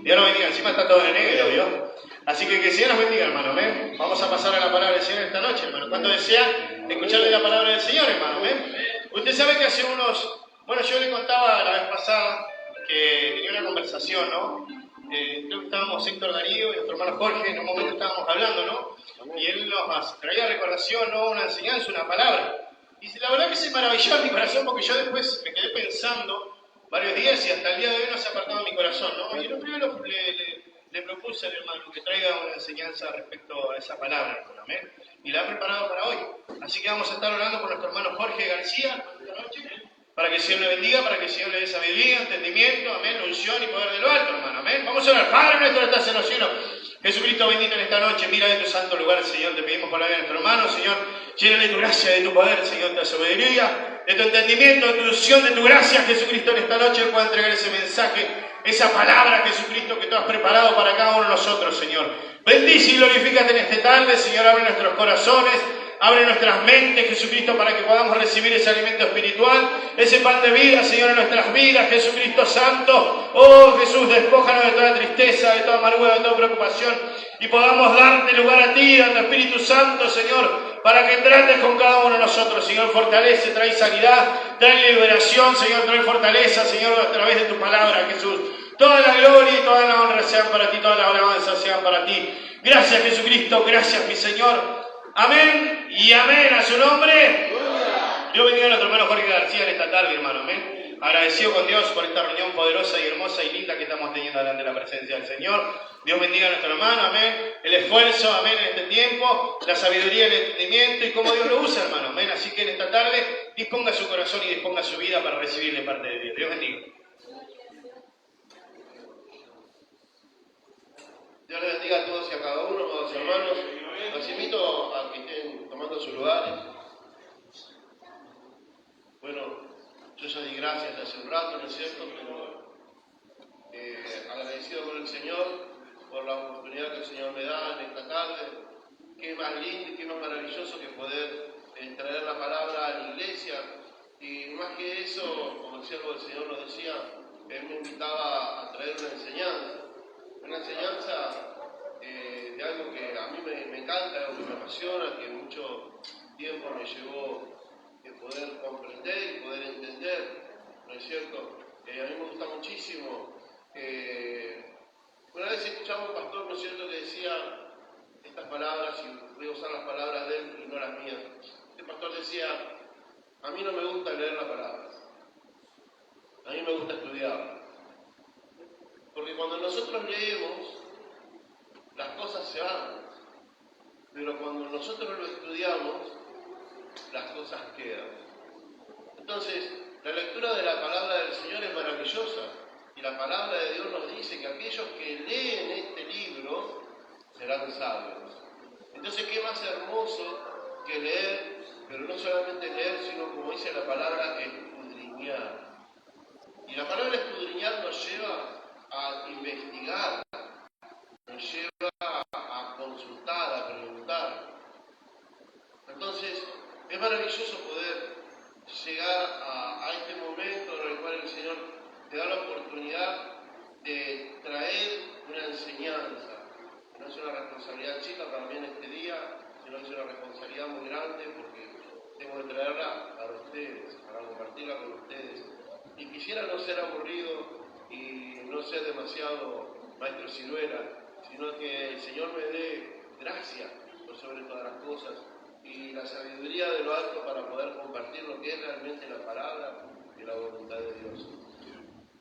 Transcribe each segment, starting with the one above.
Dios nos bendiga, encima está todo en negro, ¿vio? Así que el Señor nos bendiga, hermano, ¿ven? Vamos a pasar a la palabra del Señor esta noche, hermano. ¿Cuánto desean escucharle la palabra del Señor, hermano? ¿Ven? Usted sabe que hace unos... Bueno, yo le contaba la vez pasada que tenía una conversación, ¿no? Creo que estábamos Héctor Darío y nuestro hermano Jorge, en un momento estábamos hablando, ¿no? Y él nos traía recordación, ¿no? Una enseñanza, una palabra. Y la verdad que se maravilló en mi corazón porque yo después me quedé pensando varios días y hasta el día de hoy no se ha apartado mi corazón, ¿no? Y lo primero le propuse al hermano que traiga una enseñanza respecto a esa palabra, hermano, ¿amén? Y la ha preparado para hoy. Así que vamos a estar orando por nuestro hermano Jorge García esta noche, para que el Señor le bendiga, para que el Señor le dé sabiduría, entendimiento, amén, unción y poder de lo alto, hermano, amén. Vamos a orar. Padre nuestro que estás en los cielos, Jesucristo bendito en esta noche, mira de tu santo lugar, Señor, te pedimos por la vida de nuestro hermano, Señor, llénale tu gracia, de tu poder, Señor, de tu sabiduría, de tu entendimiento, de tu unción, de tu gracia, Jesucristo, en esta noche, Él pueda entregar ese mensaje, esa palabra, Jesucristo, que tú has preparado para cada uno de nosotros, Señor. Bendice y glorifícate en esta tarde, Señor, abre nuestros corazones, abre nuestras mentes, Jesucristo, para que podamos recibir ese alimento espiritual, ese pan de vida, Señor, en nuestras vidas, Jesucristo Santo. Oh, Jesús, despójanos de toda tristeza, de toda amargura, de toda preocupación, y podamos darte lugar a ti, a tu Espíritu Santo, Señor, para que trates con cada uno de nosotros, Señor. Fortalece, trae sanidad, trae liberación, Señor, trae fortaleza, Señor, a través de tu palabra, Jesús. Toda la gloria y toda la honra sean para ti, toda la alabanza sean para ti. Gracias, Jesucristo, gracias, mi Señor. Amén y amén a su nombre. Dios bendiga a nuestro hermano Jorge García en esta tarde, hermano. Amén. Agradecido con Dios por esta reunión poderosa y hermosa y linda que estamos teniendo delante de la presencia del Señor. Dios bendiga a nuestro hermano, amén. El esfuerzo, amén, en este tiempo, la sabiduría, el entendimiento y cómo Dios lo usa, hermano. Amén. Así que en esta tarde disponga su corazón y disponga su vida para recibirle parte de Dios. Dios bendiga. Dios les bendiga a todos y a cada uno, amados hermanos. Los invito a que estén tomando sus lugares. Bueno, yo ya di gracias hace un rato, ¿no es cierto? Pero agradecido con el Señor por la oportunidad que el Señor me da en esta tarde. Qué más lindo y qué más maravilloso que poder traer la palabra a la iglesia. Y más que eso, como el siervo del Señor nos decía, Él me invitaba a traer una enseñanza. Una enseñanza de algo que a mí me encanta, algo que me apasiona, que mucho tiempo me llevó a poder comprender y poder entender, ¿no es cierto? A mí me gusta muchísimo. Una vez escuchamos a un pastor, ¿no es cierto?, que decía estas palabras, y voy a usar las palabras de él y no las mías. Este pastor decía, a mí no me gusta leer la palabra, a mí me gusta estudiarla. Porque cuando nosotros leemos, las cosas se van, pero cuando nosotros lo estudiamos, las cosas quedan. Entonces, la lectura de la palabra del Señor es maravillosa, y la palabra de Dios nos dice que aquellos que leen este libro serán sabios. Entonces, ¿qué más hermoso que leer, pero no solamente leer, sino, como dice la palabra, escudriñar? Y la palabra escudriñar nos lleva a investigar, nos lleva a consultar, a preguntar. Entonces, es maravilloso poder llegar a este momento en el cual el Señor te da la oportunidad de traer una enseñanza. No es una responsabilidad chica para mí en este día, sino es una responsabilidad muy grande porque tengo que traerla para ustedes, para compartirla con ustedes. Y quisiera no ser aburrido y no ser demasiado maestro ciruela, sino que el Señor me dé gracia por sobre todas las cosas y la sabiduría de lo alto para poder compartir lo que es realmente la palabra y la voluntad de Dios.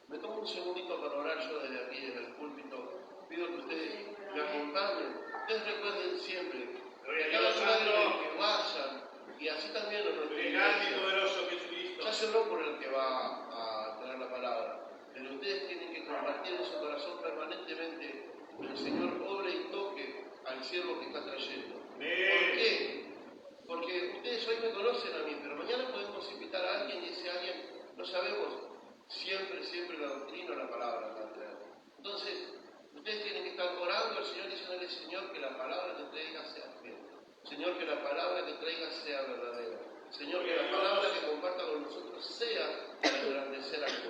Me tomo un segundito para orar yo desde aquí, desde el púlpito. Pido que ustedes me acompañen. Ustedes recuerden siempre, cada lugar que vayan, y así también en nuestra iglesia. Ya se oró por el que va a traer la palabra, pero ustedes tienen que compartir en su corazón permanentemente que el Señor obre y toque al siervo que está trayendo. ¿Por qué? Porque ustedes hoy me conocen a mí, pero mañana podemos invitar a alguien y ese alguien no sabemos siempre la doctrina o la palabra que va a traer. Entonces, ustedes tienen que estar orando al Señor y diciéndole, Señor, que la palabra que traiga sea fiel. Señor, que la palabra que traiga sea verdadera. Señor, que la palabra que comparta con nosotros sea para engrandecer al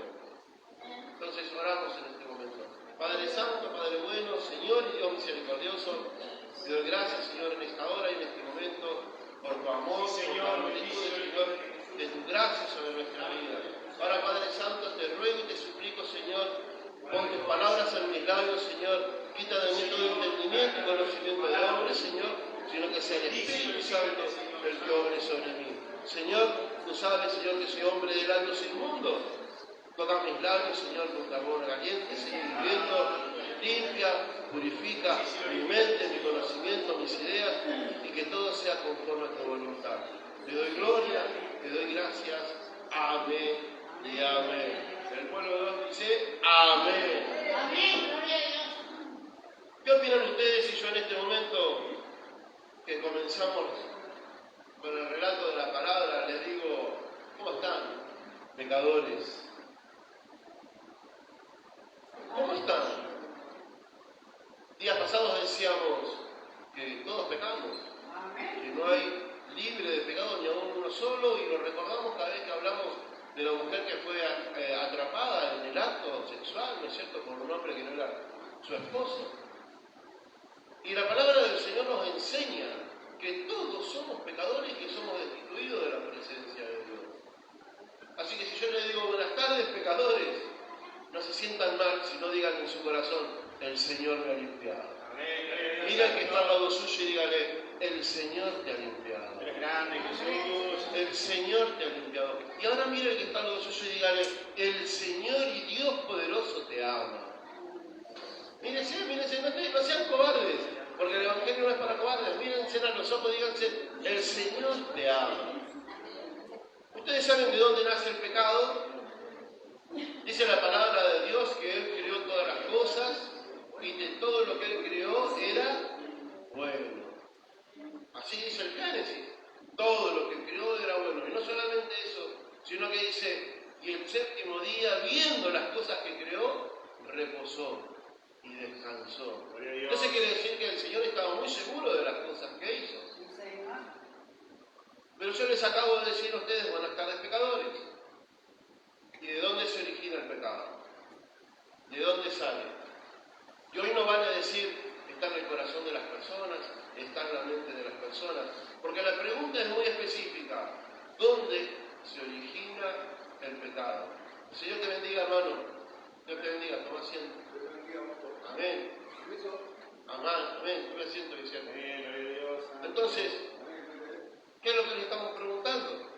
gracias, Señor, en esta hora y en este momento, por tu amor, Señor, por tu bendición, Señor, de tu gracia sobre nuestra vida. Ahora, Padre Santo, te ruego y te suplico, Señor, pon tus palabras en mis labios, Señor, quita de mí todo entendimiento y conocimiento de hombre, Señor, sino que sea el Espíritu Santo el que obre sobre mí. Señor, tú sabes, Señor, que soy hombre de labios inmundos. Toca mis labios, Señor, con carbón caliente, Señor, viviendo, limpia, purifica mi mente, mi conocimiento, mis ideas, y que todo sea conforme a tu voluntad. Te doy gloria, te doy gracias. Amén y amén. El pueblo de Dios dice amén. Amén, gloria a Dios. ¿Qué opinan ustedes si yo en este momento que comenzamos con el relato de la palabra les digo, ¿cómo están, pecadores? ¿Cómo están? Días pasados decíamos que todos pecamos, que no hay libre de pecado ni aún uno solo, y lo recordamos cada vez que hablamos de la mujer que fue atrapada en el acto sexual, ¿no es cierto?, por un hombre que no era su esposo. Y la palabra del Señor nos enseña que todos somos pecadores y que somos destituidos de la presencia de Dios. Así que si yo les digo buenas tardes, pecadores, no se sientan mal si no digan en su corazón, el Señor me ha limpiado. Mira el que está al lado suyo y dígale, el Señor te ha limpiado. Eres grande, Jesús. El Señor te ha limpiado. Y ahora mira el que está al lado suyo y dígale, el Señor y Dios poderoso te ama. Mírense, mírense, no sean cobardes, porque el Evangelio no es para cobardes. Mírense a los ojos y díganse, el Señor te ama. ¿Ustedes saben de dónde nace el pecado? Dice la palabra de Dios que Él creó todas las cosas y de todo lo que Él creó era bueno. Así dice el Génesis. Todo lo que creó era bueno. Y no solamente eso, sino que dice, y el séptimo día, viendo las cosas que creó, reposó y descansó. Eso quiere decir que el Señor estaba muy seguro de las cosas que hizo. Pero yo les acabo de decir a ustedes, buenas tardes, pecadores. ¿Y de dónde se origina el pecado? ¿De dónde sale? Y hoy no van a decir, está en el corazón de las personas, está en la mente de las personas, porque la pregunta es muy específica. ¿Dónde se origina el pecado? El Señor te bendiga, hermano. Dios te bendiga, toma asiento. Amén. Amén. Toma asiento, Cristiano. Entonces, ¿qué es lo que les estamos preguntando?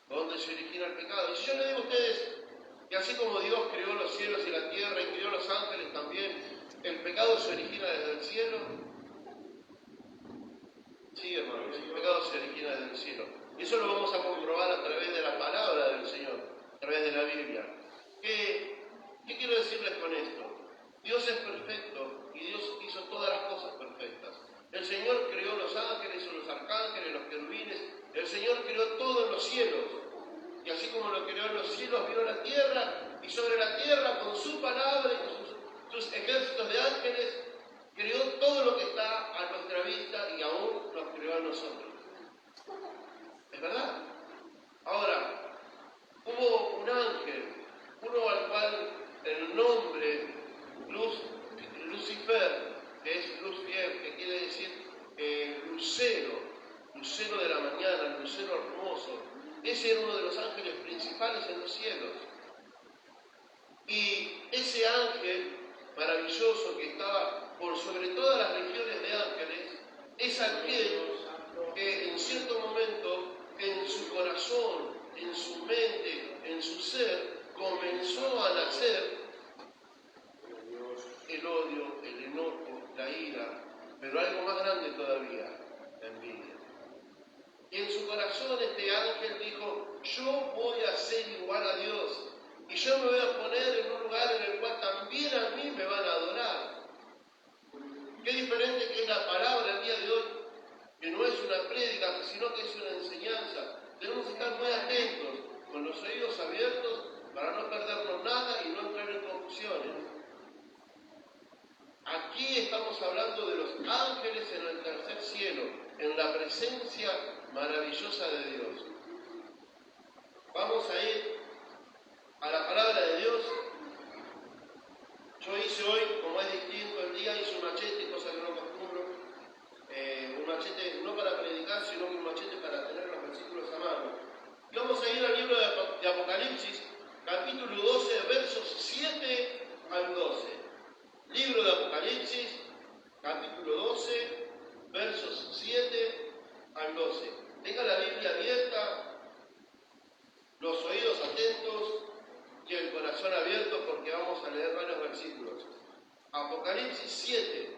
¿Dónde se origina el pecado? Y si yo le digo a ustedes que así como Dios creó los cielos y la tierra y creó los ángeles también, ¿el pecado se origina desde el cielo? Sí, hermanos, el pecado se origina desde el cielo. Y eso lo vamos a comprobar a través de la palabra del Señor, a través de la Biblia. ¿Qué quiero decirles con esto? Dios es perfecto y Dios hizo todas las cosas perfectas. El Señor creó los ángeles o los arcángeles, los querubines. El Señor creó todo en los cielos. Y así como lo creó en los cielos, vino la tierra, y sobre la tierra, con su palabra y con sus ejércitos de ángeles, creó todo lo que está a nuestra vista y aún nos creó a nosotros. ¿Es verdad? Ahora, hubo un ángel, uno al cual el nombre Lucifer, que es Lucifer, que quiere decir lucero de la mañana, lucero hermoso. Ese era uno de los ángeles principales en los cielos. Y ese ángel maravilloso que estaba por sobre todas las legiones de ángeles, es aquel que en cierto momento en su corazón, en su mente, en su ser, comenzó a nacer el odio, el enojo, la ira, pero algo más grande todavía, la envidia. Y en su corazón este ángel dijo, yo voy a ser igual a Dios y yo me voy a poner en un lugar en el cual también a mí me van a adorar. Qué diferente que es la palabra el día de hoy, que no es una prédica, sino que es una enseñanza. Tenemos que estar muy atentos, con los oídos abiertos, para no perdernos nada y no entrar en confusiones. Aquí estamos hablando de los ángeles en el tercer cielo, en la presencia maravillosa de Dios. Vamos a ir a la palabra de Dios. Yo hice hoy, como es distinto el día, hice un machete, cosa que no acostumbro. capítulo 12, versos 7 al 12. Tenga la Biblia abierta, los oídos atentos y el corazón abierto porque vamos a leer varios versículos. Apocalipsis 7,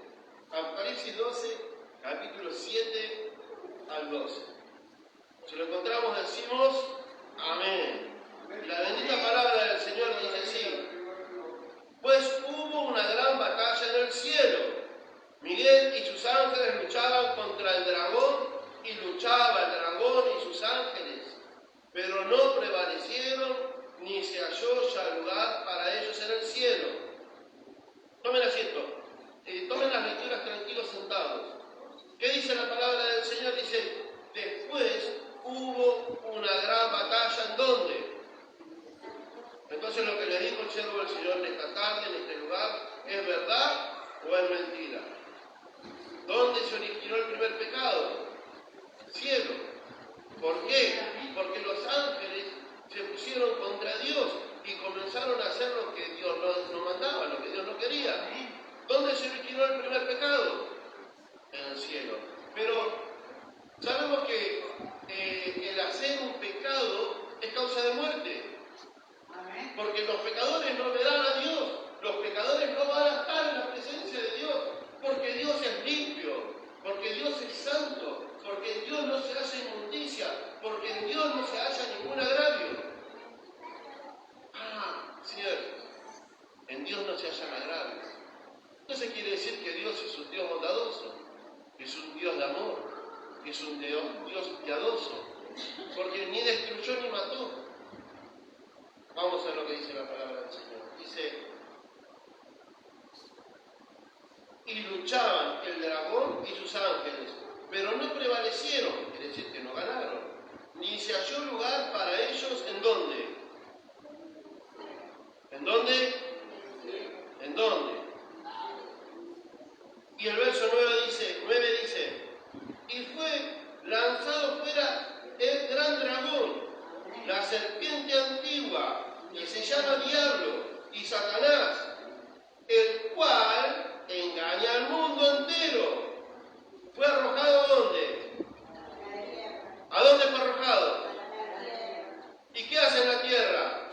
Apocalipsis 12, capítulo 7 al 12. Si lo encontramos decimos amén. La bendita palabra del Señor dice así: pues hubo una gran batalla en el cielo. Miguel y sus ángeles luchaban contra el dragón, y luchaba el dragón y sus ángeles, pero no prevalecieron, ni se halló ya lugar para ellos en el cielo. Tomen asiento, tomen las lecturas tranquilos sentados. ¿Qué dice la palabra del Señor? Dice: después hubo una gran batalla. ¿En dónde? Entonces lo que le dijo el siervo del Señor en esta tarde, en este lugar, ¿es verdad o es mentira? ¿Dónde se originó el primer pecado? Cielo. ¿Por qué? Porque los ángeles se pusieron contra Dios y comenzaron a hacer lo que Dios no mandaba, lo que Dios no quería. ¿Dónde se originó el primer pecado? En el cielo. Pero sabemos que el hacer un pecado es causa de muerte. Porque los pecadores no le dan a Dios, los pecadores no van a estar en la presencia de Dios, porque Dios es limpio, porque Dios es santo, porque en Dios no se hace inmundicia, porque en Dios no se halla ningún agravio. Cierto, en Dios no se hallan agravios. Entonces quiere decir que Dios es un Dios bondadoso, que es un Dios de amor, que es un Dios piadoso, porque ni destruyó ni mató. Vamos a ver lo que dice la palabra del Señor. Dice: y luchaban el dragón y sus ángeles, pero no prevalecieron, quiere decir que no ganaron, ni se halló lugar para ellos. ¿En dónde? ¿En dónde? ¿En dónde? Y el verso 9 dice: y fue lanzado fuera el gran dragón, la serpiente antigua, que se llama Diablo y Satanás, el cual engaña al mundo entero. ¿Fue arrojado a dónde? ¿A dónde fue arrojado? ¿Y qué hace en la tierra?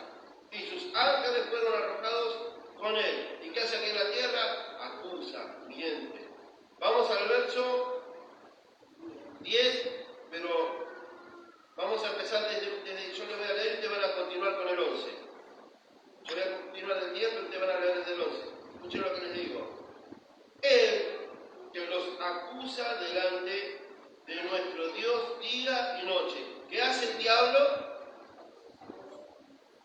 Y sus ángeles fueron arrojados con él. ¿Y qué hace aquí en la tierra? Acusa, miente. Vamos al verso 10, pero vamos a empezar desde yo les voy a leer y ustedes van a continuar con el 11. Yo voy a continuar del 10, pero ustedes van a leer desde el 11. Escuchen lo que les digo. Él que los acusa delante de nuestro Dios día y noche. ¿Qué hace el diablo?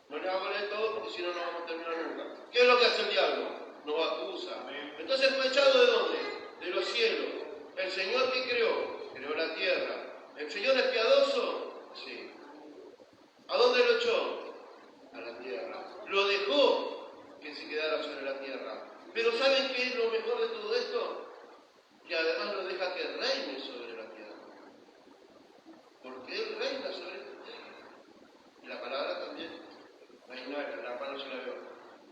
No les hago leer todo porque si no, no vamos a terminar nunca. ¿Qué es lo que hace el diablo? Nos acusa. Entonces fue echado ¿de dónde? De los cielos. El Señor que creó la tierra. ¿El Señor es piadoso? Sí. ¿A dónde lo echó? A la tierra. Lo dejó que se quedara sobre la tierra. Pero ¿saben qué es lo mejor de todo esto? Que además lo deja que reine sobre la tierra. Porque Él reina sobre esta tierra. Y la palabra también. Reinar, la palabra yo la veo.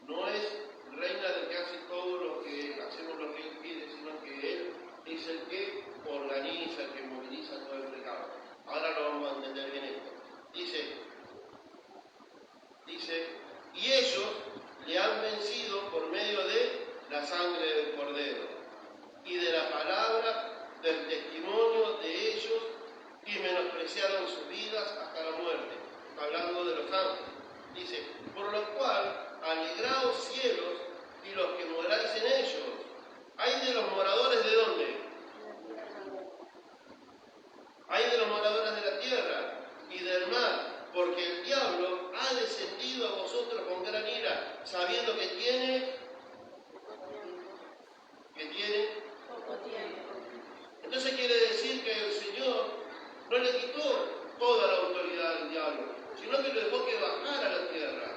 No es reina del que hace todo lo que hacemos lo que Él quiere, sino que Él es el que organiza, el que moviliza todo el pecado. Ahora lo vamos a entender bien esto. Dice, y ellos le han vencido por medio de la sangre del Cordero y de la palabra del testimonio de ellos, y menospreciaron sus vidas hasta la muerte. Hablando de los ángeles. Dice, por lo cual, alegraos cielos y los que moráis en ellos. ¿Hay de los moradores de dónde? Hay de los moradores de la tierra y del mar, porque el diablo ha descendido a vosotros con gran ira, sabiendo que tiene. Entonces quiere decir que el Señor no le quitó toda la autoridad al diablo, sino que lo dejó que bajara a la tierra.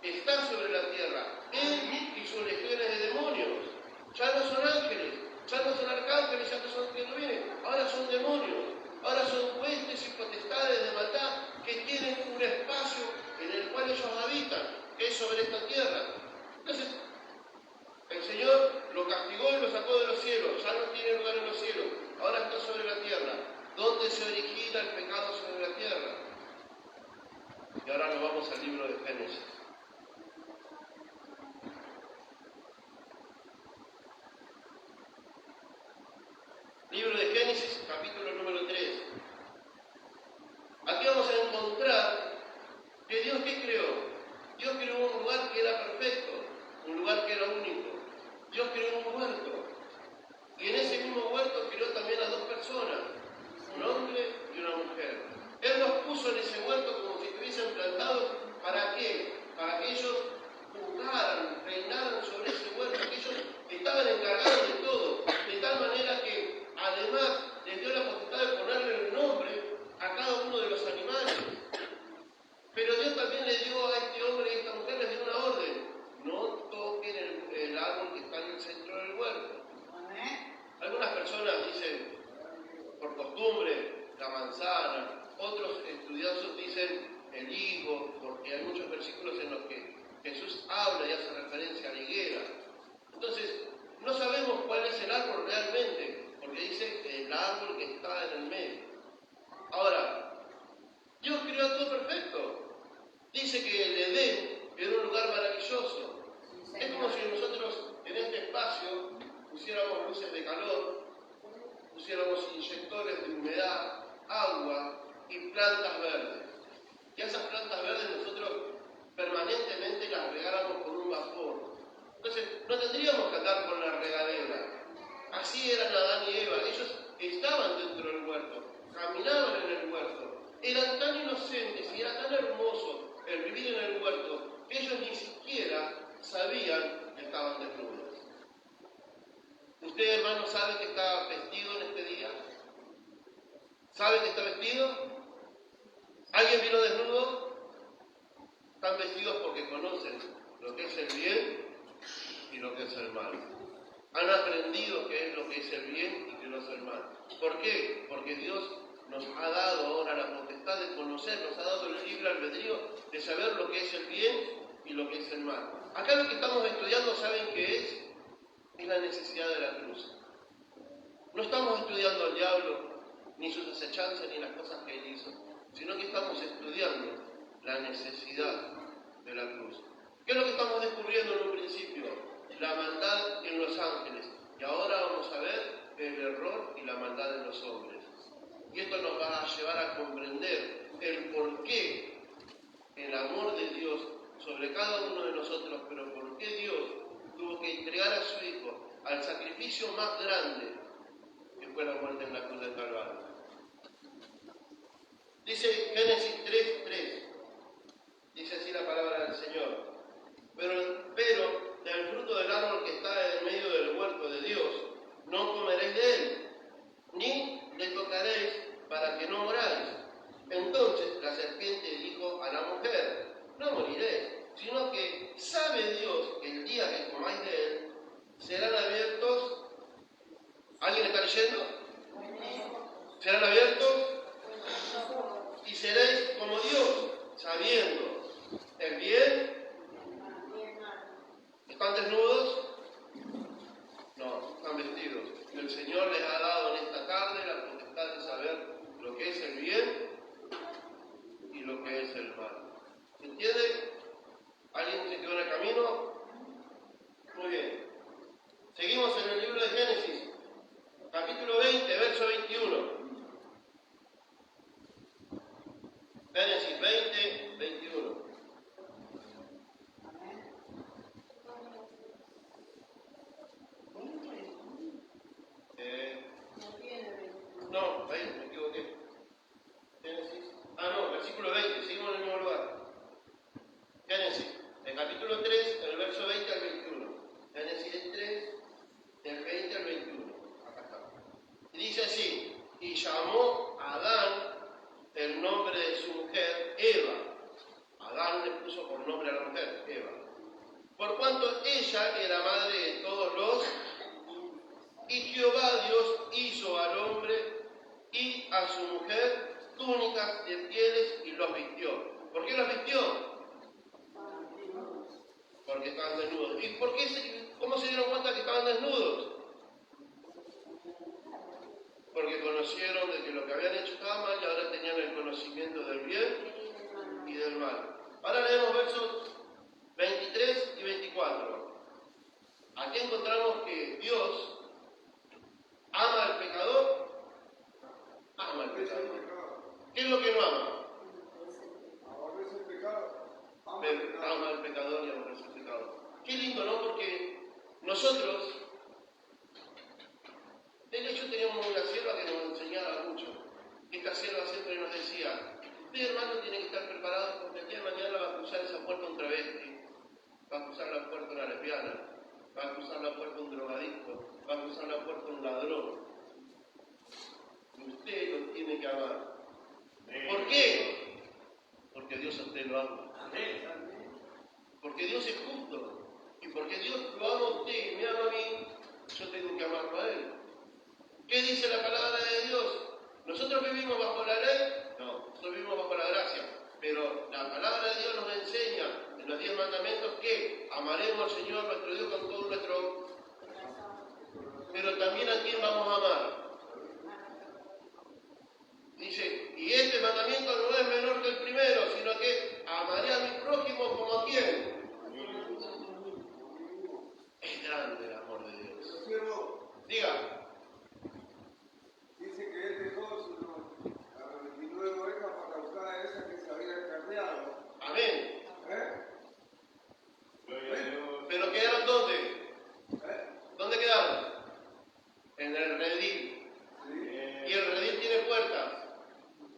Está sobre la tierra. Él y sus legiones de demonios. Ya no son ángeles, ya no son arcángeles, ya no son querubines, ahora son demonios. Ahora son huestes y potestades de maldad que tienen un espacio en el cual ellos habitan, que es sobre esta tierra. Entonces, el Señor lo castigó y lo sacó de los cielos, ya no tiene lugar Dios creó un huerto. Y en ese mismo huerto creó también a dos personas, un hombre y una mujer. Él los puso en ese huerto como si estuviesen plantados. ¿Para qué? Para que ellos jugaran, reinaran sobre ese huerto, que ellos estaban encargados de todo, de tal manera que además les dio la potestad de ponerle el nombre a cada uno de los animales. Pero Dios también le dio a este hombre y a esta mujer, les dio una orden: no toquen el árbol que está en el centro del huerto. Algunas personas dicen, por costumbre, la manzana. Otros estudiosos dicen el higo, porque hay muchos versículos en los que Jesús habla y hace referencia a la higuera. Entonces, no sabemos cuál es el árbol realmente, porque dice el árbol que está en el medio. Ahora, Dios creó todo perfecto. Dice que el Edén era un lugar maravilloso. Es como si nosotros en este espacio pusiéramos luces de calor, pusiéramos inyectores de humedad, agua y plantas verdes. Y a esas plantas verdes nosotros permanentemente las regáramos con un vapor. Entonces, no tendríamos que andar con la regadera. Así eran Adán y Eva. Ellos estaban dentro del huerto, caminaban en el huerto. Eran tan inocentes y era tan hermoso el vivir en el huerto que ellos ni siquiera sabían que estaban desnudos. ¿Usted, hermano, sabe que está vestido en este día? ¿Sabe que está vestido? ¿Alguien vino desnudo? Están vestidos porque conocen lo que es el bien y lo que es el mal. Han aprendido qué es lo que es el bien y qué no es el mal. ¿Por qué? Porque Dios nos ha dado ahora la potestad de conocer, nos ha dado el libre albedrío de saber lo que es el bien y lo que es el mal. Acá lo que estamos estudiando, ¿saben qué es? Es la necesidad de la cruz. No estamos estudiando al diablo, ni sus acechanzas, ni las cosas que él hizo, sino que estamos estudiando la necesidad de la cruz. ¿Qué es lo que estamos descubriendo en un principio? La maldad en los ángeles. Y ahora vamos a ver el error y la maldad en los hombres. Y esto nos va a llevar a comprender el por qué el amor de Dios sobre cada uno de nosotros, pero por qué Dios tuvo que entregar a su Hijo al sacrificio más grande, que fue la muerte en la cruz del Calvario. Dice Génesis 3:3, dice así la palabra del Señor: pero del fruto del árbol que está en medio del huerto de Dios, no comeréis de él, ni le tocaréis para que no moráis. Entonces la serpiente dijo a la mujer: no moriréis, sino que sabe Dios que el día que comáis de él, serán abiertos. ¿Alguien está leyendo? Serán abiertos y seréis como Dios, sabiendo el bien. ¿Están desnudos? No, están vestidos. El Señor les ha dado en esta tarde la potestad de saber lo que es el bien y lo que es el mal. ¿Se entiende? ¿Alguien se quedó en el camino? Muy bien. Seguimos en el libro de Génesis, capítulo 20, verso 21. Génesis 20, 21. No, ahí me equivoqué. Génesis. Versículo 20, seguimos en el mismo lugar. Génesis, el capítulo 3, el verso 20 al 21. Génesis 3, del 20 al 21. Acá está. Y dice así: y llamó a Adán el nombre de su mujer Eva. Adán le puso por nombre a la mujer, Eva. Por cuanto ella era madre de todos los. Y Jehová Dios hizo al hombre y a su mujer túnicas de pieles y los vistió. ¿Por qué los vistió? Porque estaban desnudos. ¿Y por qué cómo se dieron cuenta que estaban desnudos? Porque conocieron de que lo que habían hecho estaba mal y ahora tenían el conocimiento del bien y del mal. Ahora leemos versos 23 y 24. Aquí encontramos que Dios ama al pecador. Ama al pecador. ¿Qué es lo que no ama? Aborrece el pecado. Ama al pecador y aborrece el pecado. Qué lindo, ¿no? Porque Nosotros, de hecho teníamos una sierva que nos enseñaba mucho. Esta sierva siempre nos decía, usted hermano tiene que estar preparado porque el día de mañana va a cruzar esa puerta un travesti, va a cruzar la puerta una lesbiana, va a cruzar la puerta un drogadicto, va a cruzar la puerta un ladrón. Y usted lo tiene que amar. ¿Por qué? Porque Dios a usted lo ama. Porque Dios es justo. Y porque Dios lo ama a usted y me ama a mí, yo tengo que amarlo a Él. ¿Qué dice la palabra de Dios? ¿Nosotros vivimos bajo la ley? No, nosotros vivimos bajo la gracia. Pero la palabra de Dios nos enseña en los 10 mandamientos que amaremos al Señor nuestro Dios con todo nuestro... Pero también a quién vamos a amar. Dice, y este mandamiento no es menor que el primero, sino que amaré a mi prójimo como a quién. Es grande el amor de Dios. Diga. Dice que él dejó a 29 ovejas para buscar a esa que se había escarneado. Amén. ¿Eh? Pero quedaron ¿dónde? ¿Dónde quedaron? En el redil. Y el redil tiene puertas.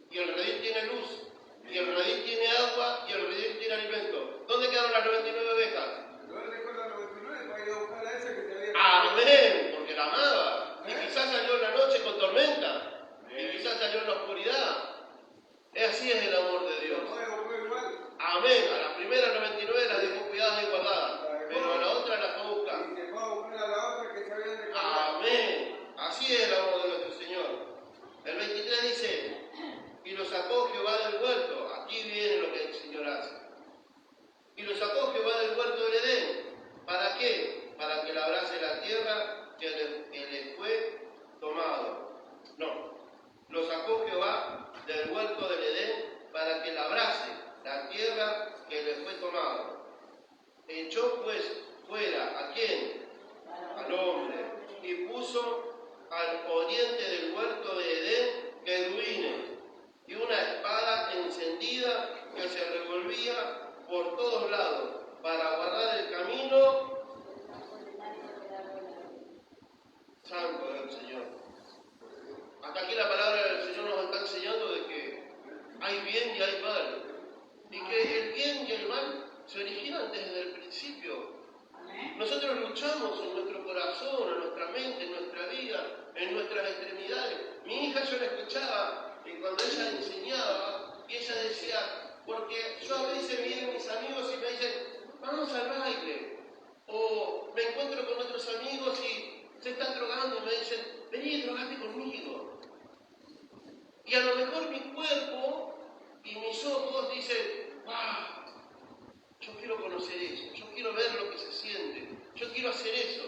Y el redil tiene luz. Y el redil tiene agua. Y el redil tiene alimento. ¿Dónde quedaron las 99 ovejas? Pero él dejó las 99 para ir a buscar a esa que se había Amén, porque la amaba. Y quizás salió en la noche con tormenta. Y quizás salió en la oscuridad. Así es el amor de Dios. Amén. A las primeras 99 las dejó cuidadas y guardadas. Pero a la otra las fue a buscar. Y se fue a buscar a la otra que se había dejado. Amén. Así es el amor de nuestro Señor. El 23 dice, y lo sacó Jehová del huerto. Aquí viene lo que el Señor hace. Y lo sacó Jehová del huerto del Edén. ¿Para qué? Para que labrase la tierra que le fue tomado. No. Lo sacó Jehová del huerto del Edén para que labrase la tierra que le fue tomado. Echó pues fuera, ¿a quién? Al hombre. Y puso al oriente del huerto de Edén querubines y una espada encendida que se revolvía por todos lados para guardar el camino santo del Señor. Hasta aquí la palabra del Señor nos está enseñando de que hay bien y hay mal. Y que el bien y el mal se originan desde el principio. Nosotros luchamos en nuestro corazón, en nuestra mente, en nuestra vida, en nuestras extremidades. Mi hija yo la escuchaba y cuando ella enseñaba, y ella decía, porque yo a veces vienen mis amigos y me dicen, vamos al baile. O me encuentro con otros amigos y se están drogando y me dicen, vení, drogate conmigo. Y a lo mejor mi cuerpo y mis ojos dicen, wow, yo quiero conocer eso, yo quiero ver lo que se siente, yo quiero hacer eso.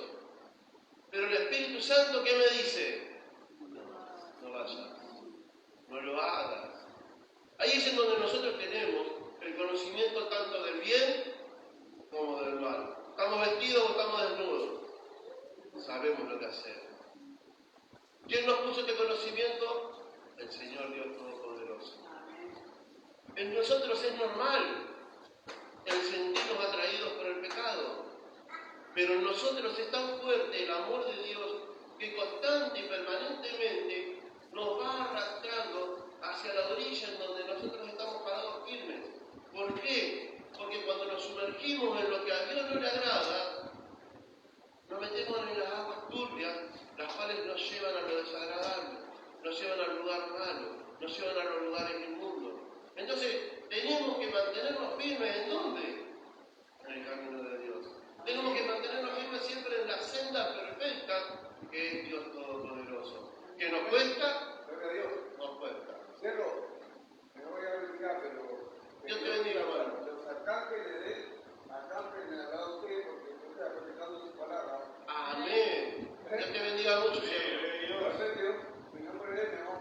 Pero el Espíritu Santo, ¿qué me dice? No vayas, no lo hagas. Ahí es en donde nosotros tenemos el conocimiento tanto del bien como del mal. ¿Estamos vestidos o estamos desnudos? Sabemos lo que hacer. ¿Quién nos puso este conocimiento? El Señor Dios Todopoderoso. En nosotros es normal el sentirnos atraídos por el pecado, pero en nosotros es tan fuerte el amor de Dios que constante y permanentemente nos va arrastrando hacia la orilla en donde nosotros estamos parados firmes. ¿Por qué? Porque cuando nos sumergimos en lo que a Dios no le agrada, nos metemos en las aguas turbias, las cuales nos llevan a lo desagradable, nos llevan al lugar malo, nos llevan a los lugares inmundos. Entonces, tenemos que mantenernos firmes ¿en dónde? En el camino de Dios. Tenemos que mantenernos firmes siempre en la senda perfecta que es Dios Todopoderoso. ¿Que nos cuesta? Gloria a Dios. Nos cuesta. Cerro, me voy a verificar, pero... Dios te bendiga, hermano. Los arcángeles de él, acampen al lado de usted, porque usted está respetando su palabra. Amén. Dios te bendiga mucho, Señor. Perfecto. Mi nombre es Nemo.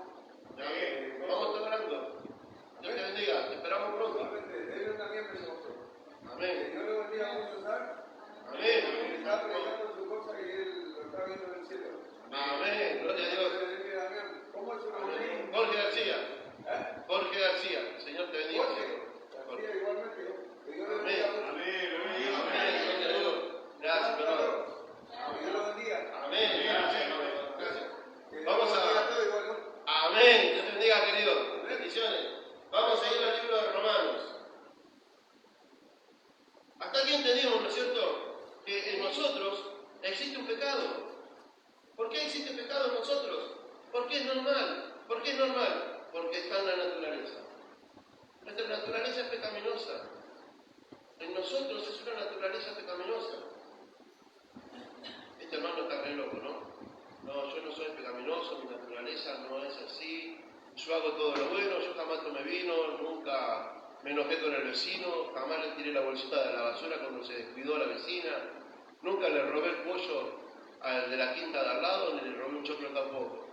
Vamos a estar orando. Dios te bendiga. Te esperamos pronto. Él también me gozó. Amén. Dios le bendiga mucho, ¿sabes? Amén. Está predicando su cosa y él lo está viendo en el cielo. Amén. Gloria a Dios. ¿Cómo es su nombre? Jorge García. Jorge García. Señor te bendiga, Señor. García, igualmente. Que Dios le Amén. bendiga mucho. Amén. Amén. Gloria a Dios. Gracias, hermano. normal. ¿Por qué es normal? Porque está en la naturaleza. Nuestra naturaleza es pecaminosa. En nosotros es una naturaleza pecaminosa. Este hermano está re loco, ¿no? No, yo no soy pecaminoso, mi naturaleza no es así. Yo hago todo lo bueno, yo jamás tomé vino, nunca me enojé con el vecino, jamás le tiré la bolsita de la basura cuando se descuidó la vecina, nunca le robé el pollo al de la quinta de al lado, ni le robé un choclo tampoco.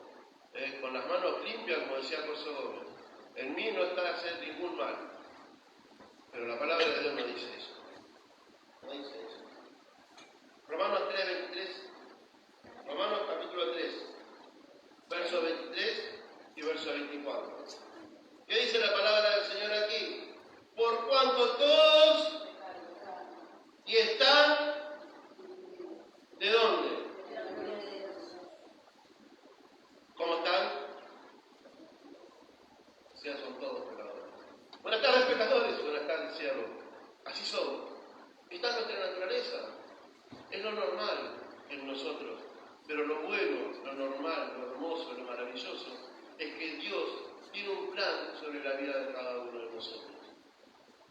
Con las manos limpias, como decía Corso Gómez. En mí no está hacer ningún mal. Pero la palabra de Dios no dice eso. No dice eso. Romanos 3, 23. Romanos capítulo 3, verso 23 y verso 24. ¿Qué dice la palabra del Señor aquí? Por cuanto todos y están, ¿de dónde? ¿Cómo están? O sea, son todos pecadores. Buenas tardes, pecadores. Buenas tardes, siervos. Así somos. Está en nuestra naturaleza. Es lo normal en nosotros. Pero lo bueno, lo normal, lo hermoso, lo maravilloso, es que Dios tiene un plan sobre la vida de cada uno de nosotros.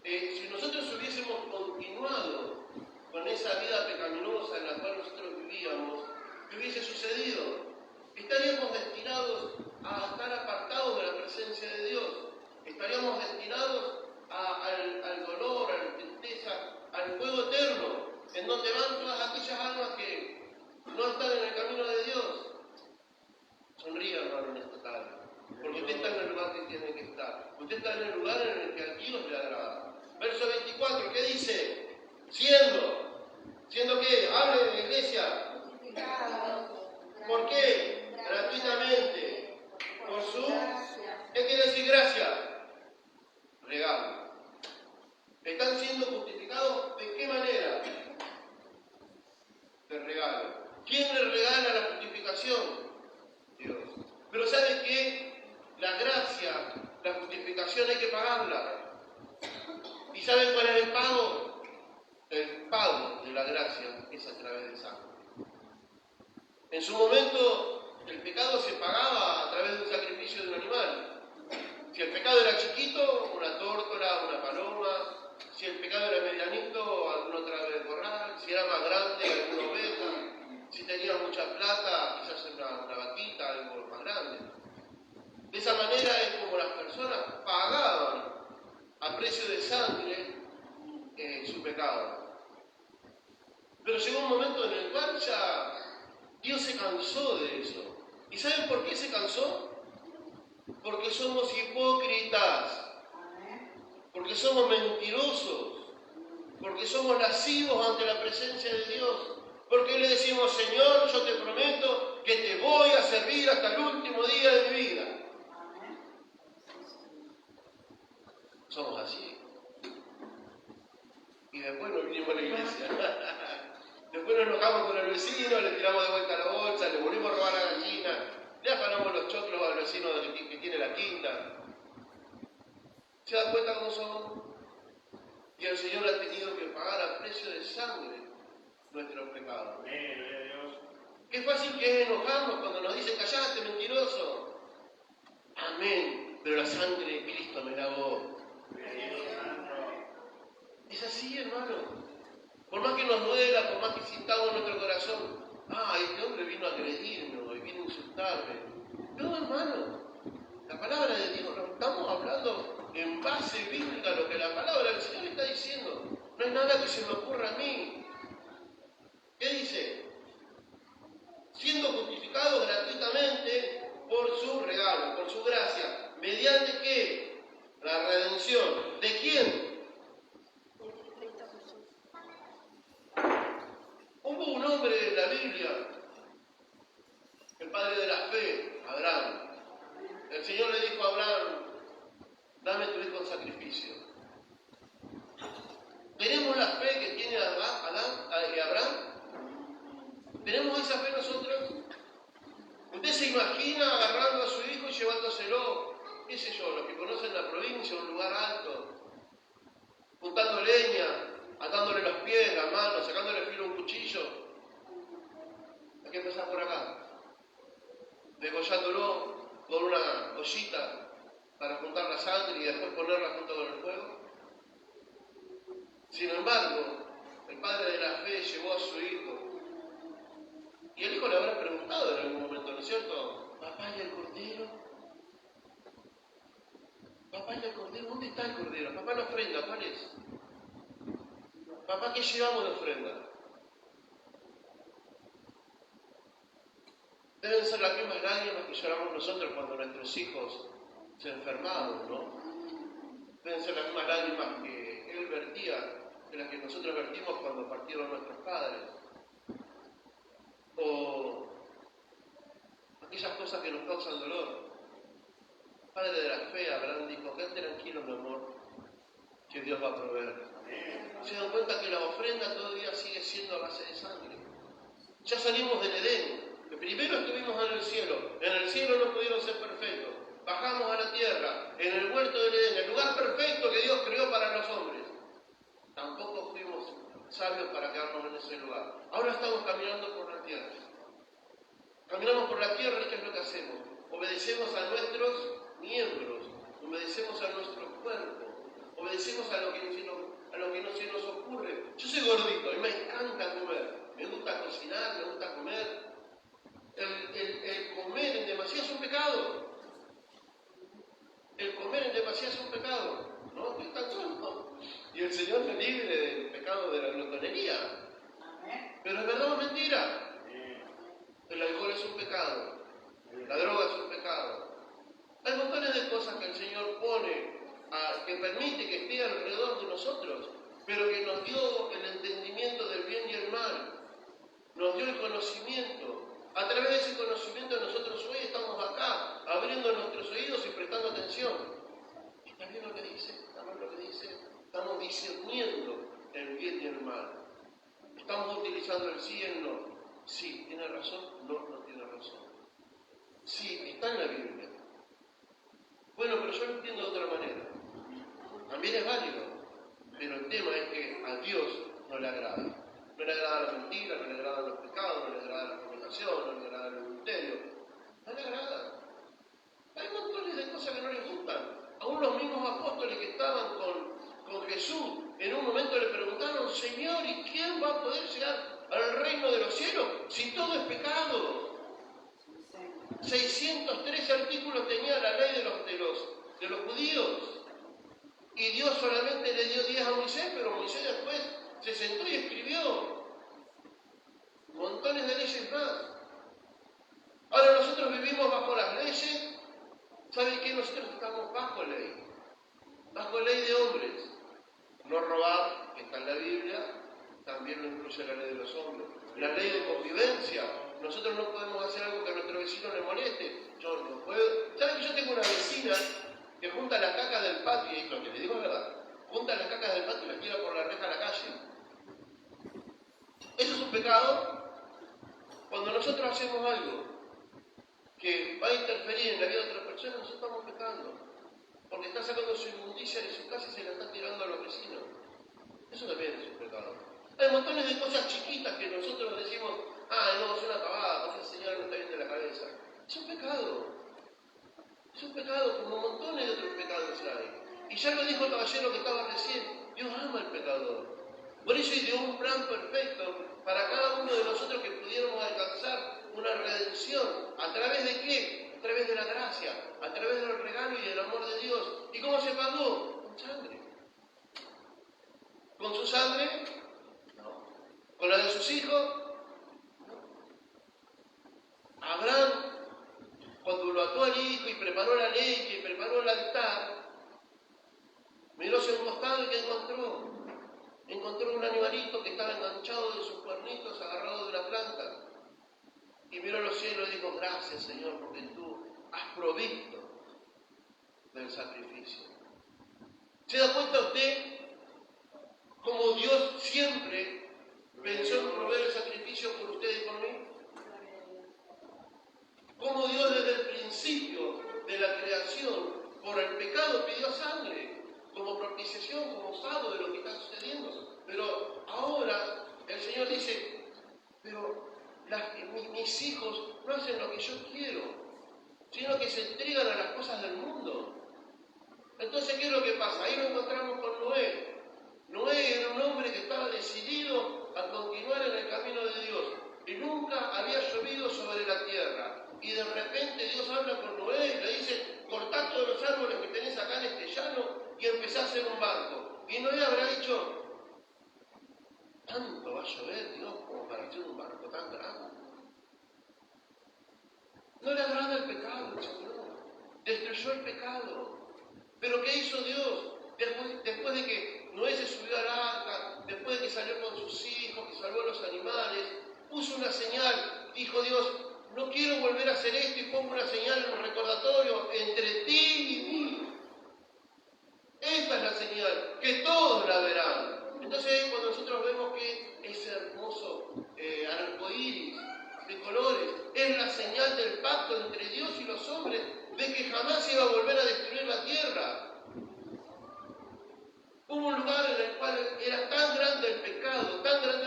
Si nosotros hubiésemos continuado con esa vida pecaminosa en la cual nosotros vivíamos, ¿qué hubiese sucedido? Estaríamos destinados a estar apartados de la presencia de Dios. Estaríamos destinados al dolor, a la tristeza, al fuego eterno, en donde van todas aquellas almas que no están en el camino de Dios. Sonríe, hermano, en esta tarde. Porque usted está en el lugar que tiene que estar. Usted está en el lugar en el que a Dios le agrada. Verso 24, ¿qué dice? ¿Siendo qué? Hable de la iglesia. ¿Por qué? Gratuitamente. Por su... ¿Qué quiere decir gracia? Regalo. ¿Están siendo justificados de qué manera? De regalo. ¿Quién le regala la justificación? Dios. Pero ¿sabe qué? La gracia, la justificación hay que pagarla. ¿Y saben cuál es el pago? El pago de la gracia es a través de sangre. En su momento, el pecado se pagaba a través de un sacrificio de un animal. Si el pecado era chiquito, una tórtola, una paloma. Si el pecado era medianito, alguna otra vez corral. Si era más grande, alguna oveja. Si tenía mucha plata, quizás una vaquita, algo más grande. De esa manera es como las personas pagaban a precio de sangre su pecado. Pero llegó un momento en el cual ya Dios se cansó de eso. ¿Y saben por qué se cansó? Porque somos hipócritas. Porque somos mentirosos. Porque somos lascivos ante la presencia de Dios. Porque le decimos, Señor, yo te prometo que te voy a servir hasta el último día de mi vida. Somos así. Y después nos vinimos a la iglesia. Después nos enojamos con el vecino, le tiramos de vuelta la bolsa, le volvimos a robar la gallina, le afanamos los choclos al vecino que tiene la quinta. ¿Se da cuenta cómo somos? Y el Señor ha tenido que pagar a precio de sangre nuestros pecados. Qué fácil que es enojarnos cuando nos dicen, callaste, mentiroso. Amén, pero la sangre de Cristo me lavó. Es así, hermano. Por más que nos duela, por más que sintamos en nuestro corazón, este hombre vino a agredirme hoy, vino a insultarme. No, hermano. La palabra de Dios, nos estamos hablando en base bíblica a lo que la palabra del Señor está diciendo. No hay nada que se me ocurra a mí. ¿Qué dice? Siendo justificados gratuitamente por su regalo, por su gracia. ¿Mediante qué? La redención. ¿De quién? Hubo un hombre en la Biblia, el padre de la fe, Abraham. El Señor le dijo a Abraham, dame tu hijo en sacrificio. ¿Tenemos la fe que tiene Abraham? ¿Tenemos esa fe nosotros? ¿Usted se imagina agarrando a su hijo y llevándoselo, qué sé yo, los que conocen la provincia, un lugar alto, juntando leña, atándole los pies, las manos, sacándole filo a un cuchillo? Hay que empezar por acá, degollándolo, con una ollita para juntar la sangre y después ponerla junto con el fuego? Sin embargo, el padre de la fe llevó a su hijo y el hijo le habrá preguntado en algún momento, ¿no es cierto? ¿Papá y el cordero? ¿Papá y el cordero? ¿Dónde está el cordero? Papá, la ofrenda, ¿cuál es? Papá, ¿qué llevamos de ofrenda? Deben ser las mismas lágrimas que lloramos nosotros cuando nuestros hijos se enfermaban, ¿no? Deben ser las mismas lágrimas que él vertía, de las que nosotros vertimos cuando partieron nuestros padres. O aquellas cosas que nos causan dolor. Padre de la fe, Abraham dijo, quédate tranquilo, mi amor, que Dios va a proveer. Se dan cuenta que la ofrenda todavía sigue siendo a base de sangre. Ya salimos del Edén, que primero estuvimos en el cielo no pudieron ser perfectos, bajamos a la tierra, en el huerto del Edén, el lugar perfecto que Dios creó para los hombres. Tampoco fuimos sabios para quedarnos en ese lugar. Ahora estamos caminando por la tierra. Caminamos por la tierra y ¿qué es lo que hacemos? Obedecemos a nuestros miembros, obedecemos a nuestro cuerpo, obedecemos a lo que no se nos ocurre. Yo soy gordito y me encanta comer, me gusta cocinar, me gusta comer. El comer en demasía es un pecado. El comer en demasía es un pecado. No estoy tan tonto. Y el Señor me libre del pecado de la glotonería. Pero es verdad o mentira. El alcohol es un pecado. La droga es un pecado. Hay montones de cosas que el Señor pone, que permite que esté alrededor de nosotros, pero que nos dio el entendimiento del bien y el mal. Nos dio el conocimiento. A través de ese conocimiento nosotros hoy estamos acá, abriendo nuestros oídos y prestando atención. ¿Está bien lo que dice? ¿Está mal lo que dice? Estamos discerniendo el bien y el mal. Estamos utilizando el sí y el no. Sí, ¿tiene razón? No, no tiene razón. Sí, está en la Biblia. Bueno, pero yo lo entiendo de otra manera. También es válido. Pero el tema es que a Dios no le agrada. No le agrada la mentira, no le agradan los pecados, no le agrada la fornicación, no le agrada el adulterio. No le agrada. Hay montones de cosas que no les gustan. Aún los mismos apóstoles que estaban con Jesús, en un momento le preguntaron, Señor, ¿y quién va a poder llegar al reino de los cielos si todo es pecado? 613 artículos tenía la ley de los judíos. Y Dios solamente le dio 10 a Moisés, pero Moisés después se sentó y escribió montones de leyes más. Ahora nosotros vivimos bajo las leyes. ¿Saben qué? Nosotros estamos bajo ley de hombres. No robar, que está en la Biblia, también lo incluye la ley de los hombres. La ley de convivencia. Nosotros no podemos hacer algo que a nuestro vecino le moleste. Yo no puedo. ¿Saben que yo tengo una vecina que junta las cacas del patio? Y lo que le digo es verdad. Junta las cacas del patio y las tira por la reja a la calle. ¿Eso es un pecado? Cuando nosotros hacemos algo que va a interferir en la vida de otra persona, nosotros estamos pecando. Porque está sacando su inmundicia de su casa y se la está tirando a los vecinos. Eso también es un pecado. Hay montones de cosas chiquitas que nosotros decimos, no, es una pavada, el Señor no está bien de la cabeza. Es un pecado. Es un pecado, como montones de otros pecados hay. Y ya lo dijo el caballero que estaba recién, Dios ama al pecador. Por eso ideó un plan perfecto para cada uno de nosotros que pudiéramos alcanzar una redención. ¿A través de qué? A través de la gracia, a través del regalo y del amor de Dios. ¿Y cómo se pagó? Con sangre. ¿Con su sangre? No. ¿Con la de sus hijos? Abraham, cuando lo ató al hijo y preparó la leche y preparó el altar, miró hacia un costado y ¿qué encontró? Encontró un animalito que estaba enganchado de sus cuernitos, agarrado de la planta. Y miró a los cielos y dijo, gracias Señor, porque tú has provisto del sacrificio. ¿Se da cuenta usted cómo Dios siempre pensó en proveer el sacrificio por usted y por mí? Cómo Dios desde el principio de la creación, por el pecado, pidió sangre, como propiciación, como pago de lo que está sucediendo. Pero ahora el Señor dice, pero mis hijos no hacen lo que yo quiero. sino que se entregan a las cosas del mundo. Entonces, ¿qué es lo que pasa? Ahí lo encontramos con Noé. Noé era un hombre que estaba decidido a continuar en el camino de Dios. Y nunca había llovido sobre la tierra. Y de repente Dios habla con Noé y le dice, cortá todos los árboles que tenés acá en este llano y empezá a hacer un barco. Y Noé habrá dicho, ¿tanto va a llover Dios como para hacer un barco tan grande? No le agrada el pecado, el Señor. Destruyó el pecado. Pero ¿qué hizo Dios? Después de que Noé se subió al arca, después de que salió con sus hijos, que salvó a los animales, puso una señal. Dijo Dios, no quiero volver a hacer esto y pongo una señal en un recordatorio entre ti y mí. Esta es la señal, que todos la verán. Entonces cuando nosotros vemos que ese hermoso arcoíris de colores es la señal del pacto entre Dios y los hombres, de que jamás iba a volver a destruir la tierra. Hubo un lugar en el cual era tan grande el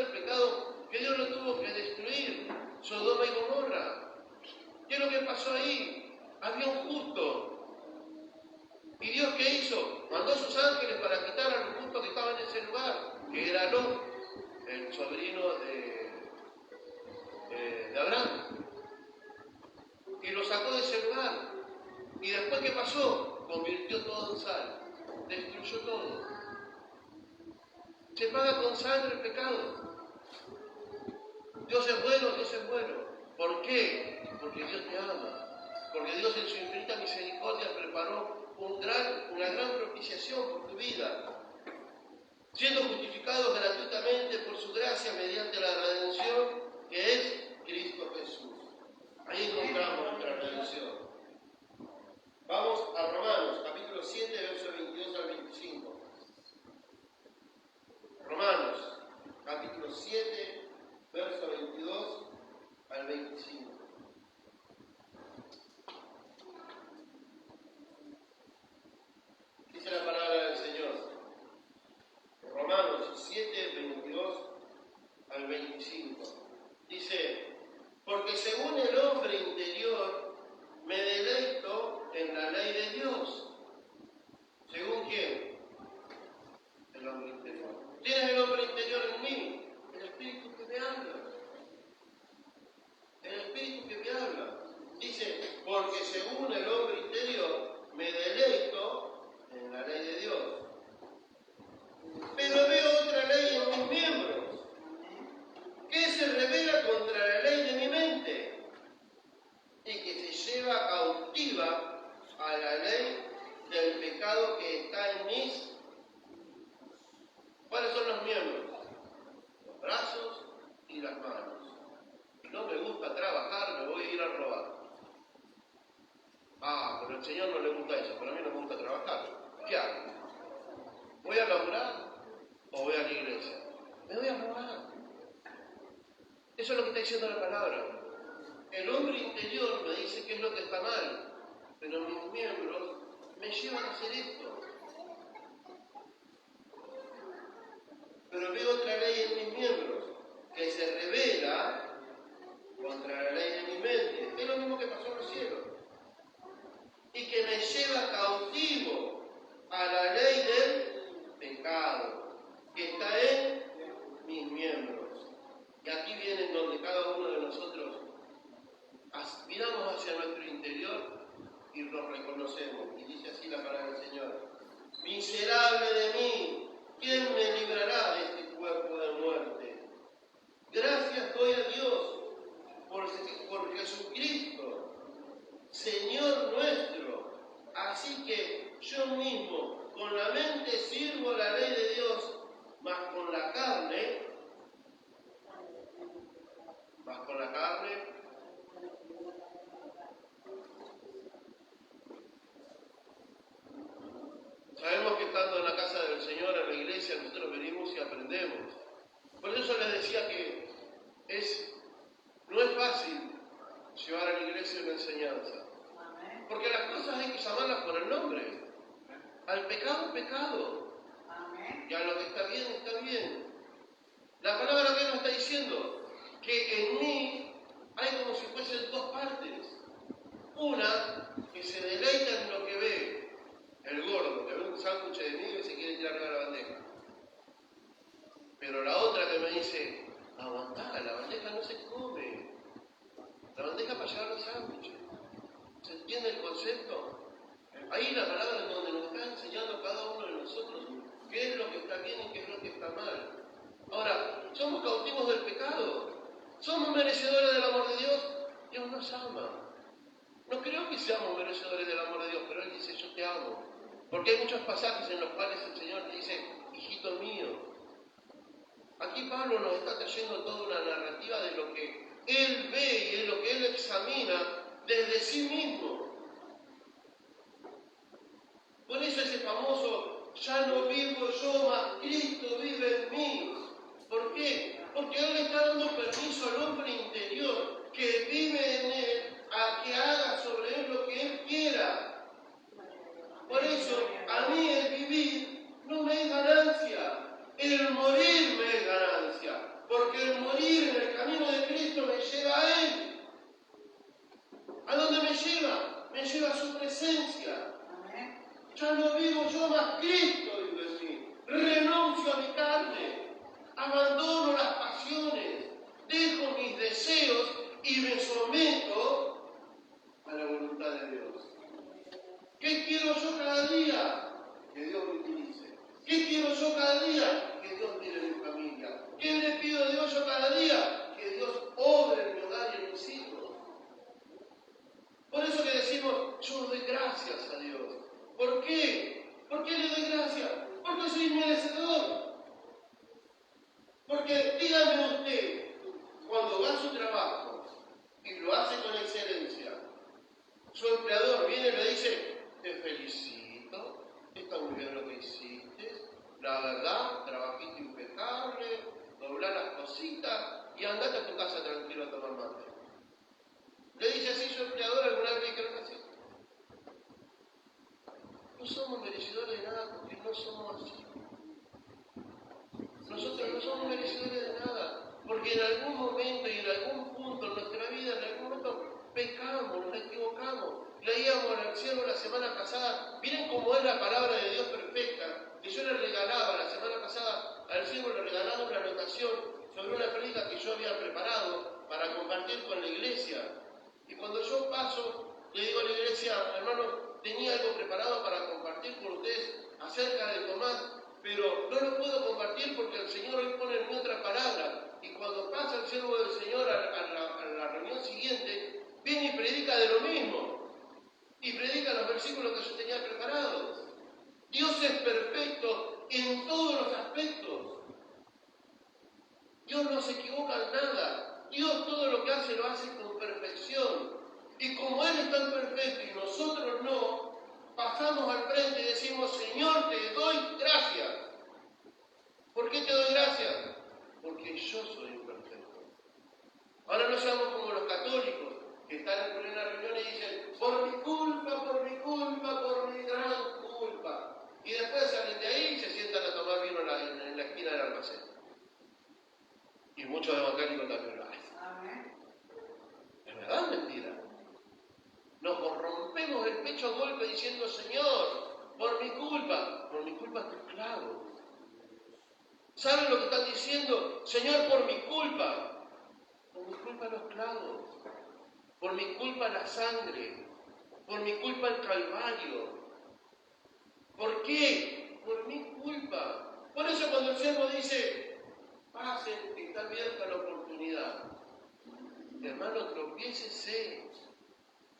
pecado, que Dios lo tuvo que destruir, Sodoma y Gomorra. ¿Qué es lo que pasó ahí? Había un justo. ¿Y Dios qué hizo? Mandó a sus ángeles para quitar a los justos que estaban en ese lugar, que era Lot, el sobrino de Abraham. Y lo sacó de ese lugar. ¿Y después qué pasó? Convirtió todo en sal. Destruyó todo. Se paga con sangre el pecado. Dios es bueno, Dios es bueno. ¿Por qué? Porque Dios te ama. Porque Dios en su infinita misericordia preparó una gran propiciación por tu vida. Siendo justificados gratuitamente por su gracia mediante la redención que es Cristo Jesús. Ahí encontramos nuestra redención. Vamos a Romanos, capítulo 7, versos 22 al 25. Romanos, capítulo 7, verso 22 al 25. Dice la palabra del Señor. Romanos 7, 22 al 25. Dice, porque según el hombre interior me deleito en la ley de Dios. ¿Según quién? El hombre interior. ¿Quién es el hombre interior en mí? El Espíritu que me habla. El Espíritu que me habla. Dice, porque según el hombre interior me deleito en la ley de Dios. Pero veo otra ley en mis miembros, que se revela contra la ley de mi mente y que se lleva cautiva a la ley del pecado que está en mis. ¿Cuáles son los miembros? Los brazos y las manos. No me gusta trabajar, me voy a ir a robar. Pero al Señor no le gusta eso, pero a mí no me gusta trabajar. ¿Qué hago? ¿Voy a laburar o voy a la iglesia? Me voy a robar. Eso es lo que está diciendo la palabra. El hombre interior me dice qué es lo que está mal, pero mis miembros me llevan a hacer esto. Pero veo otra ley en mis miembros, que se revela contra la ley de mi mente. Es lo mismo que pasó en los cielos. Y que me lleva cautivo a la ley del pecado, que está en mis miembros. Y aquí viene donde cada uno de nosotros miramos hacia nuestro interior y nos reconocemos. Y dice así la palabra del Señor. Miserable de mí, ¿quién me librará de este cuerpo de muerte? Gracias doy a Dios por Jesucristo, Señor nuestro. Así que yo mismo con la mente sirvo la ley de Dios, mas con la carne sabemos que estando en la casa del Señor, en la iglesia, nosotros venimos y aprendemos. Por eso les decía que no es fácil llevar a la iglesia una enseñanza. Porque las cosas hay que llamarlas por el nombre. Al pecado, pecado. Y a lo que está bien, está bien. La palabra que nos está diciendo que en mí hay como si fuesen dos partes. Una dice, aguantá, la bandeja no se come. La bandeja para llevar los sándwiches. ¿Se entiende el concepto? Ahí la palabra es donde nos está enseñando cada uno de nosotros qué es lo que está bien y qué es lo que está mal. Ahora, ¿somos cautivos del pecado? ¿Somos merecedores del amor de Dios? Dios nos ama. No creo que seamos merecedores del amor de Dios, pero Él dice, yo te amo. Porque hay muchos pasajes en los cuales el Señor te dice, hijito mío. Aquí Pablo nos está trayendo toda una narrativa de lo que Él ve y de lo que Él examina desde sí mismo. Por eso ese famoso, ya no vivo yo, mas Cristo vive en mí. ¿Por qué? Porque Él le está dando permiso al hombre interior que vive en Él a que haga sobre Él lo que Él quiera. Por eso, a mí el vivir no me es ganancia, el morir me es ganancia. Porque el morir en el camino de Cristo me lleva a Él. ¿A dónde me lleva? Me lleva a su presencia. Ya no vivo yo, mas Cristo vive en mí. Renuncio a mi carne, abandono las pasiones, dejo mis deseos y me someto a la voluntad de Dios. ¿Qué quiero yo cada día? Que Dios me utilice. ¿Qué quiero yo cada día? Que Dios mire mi familia. ¿Qué le pido a Dios yo cada día? Que Dios obre en mi hogar y en mis hijos. Por eso que decimos, yo doy gracias a Dios. ¿Por qué? ¿Por qué le doy gracias? Porque soy merecedor. Porque dígame usted, cuando va a su trabajo y lo hace con excelencia, su empleador viene y le dice, te felicito, está muy bien lo que hiciste, la verdad, trabajiste impecable, doblá las cositas y andate a tu casa tranquilo a tomar mate. ¿Le dice así su empleador alguna vez que lo hace? No somos merecedores de nada porque no somos así. Nosotros no somos merecedores de nada porque en algún momento y en algún punto en nuestra vida, en algún momento, pecamos, nos equivocamos. Leíamos al siervo la semana pasada, miren cómo es la palabra de Dios perfecta, que yo le regalaba la semana pasada, al siervo le regalaba una anotación sobre una prédica que yo había preparado para compartir con la iglesia. Y cuando yo paso, le digo a la iglesia, hermano, tenía algo preparado para compartir con ustedes acerca de Tomás, pero no lo puedo compartir porque el Señor hoy pone en mí otra palabra. Y cuando pasa el siervo del Señor a la reunión siguiente, viene y predica de lo mismo. Y predica los versículos que yo tenía preparados. Dios es perfecto en todos los aspectos. Dios no se equivoca en nada. Dios todo lo que hace lo hace con perfección. Y como Él es tan perfecto y nosotros no, pasamos al frente y decimos, Señor, te doy gracias. ¿Por qué te doy gracias? Porque yo soy imperfecto. Ahora no seamos como los católicos, que están en plena reunión y dicen, por mi culpa, por mi culpa, por mi gran culpa. Y después salen de ahí y se sientan a tomar vino en la esquina del almacén. Y muchos evangélicos también lo hacen. ¿Es verdad o mentira? Nos rompemos el pecho a golpe diciendo, Señor, por mi culpa estoy claro. ¿Saben lo que están diciendo? Señor, por mi culpa los clavos, por mi culpa la sangre, por mi culpa el calvario. ¿Por qué? Por mi culpa. Por eso cuando el siervo dice, pasen, que está abierta la oportunidad. Hermano, tropiécese,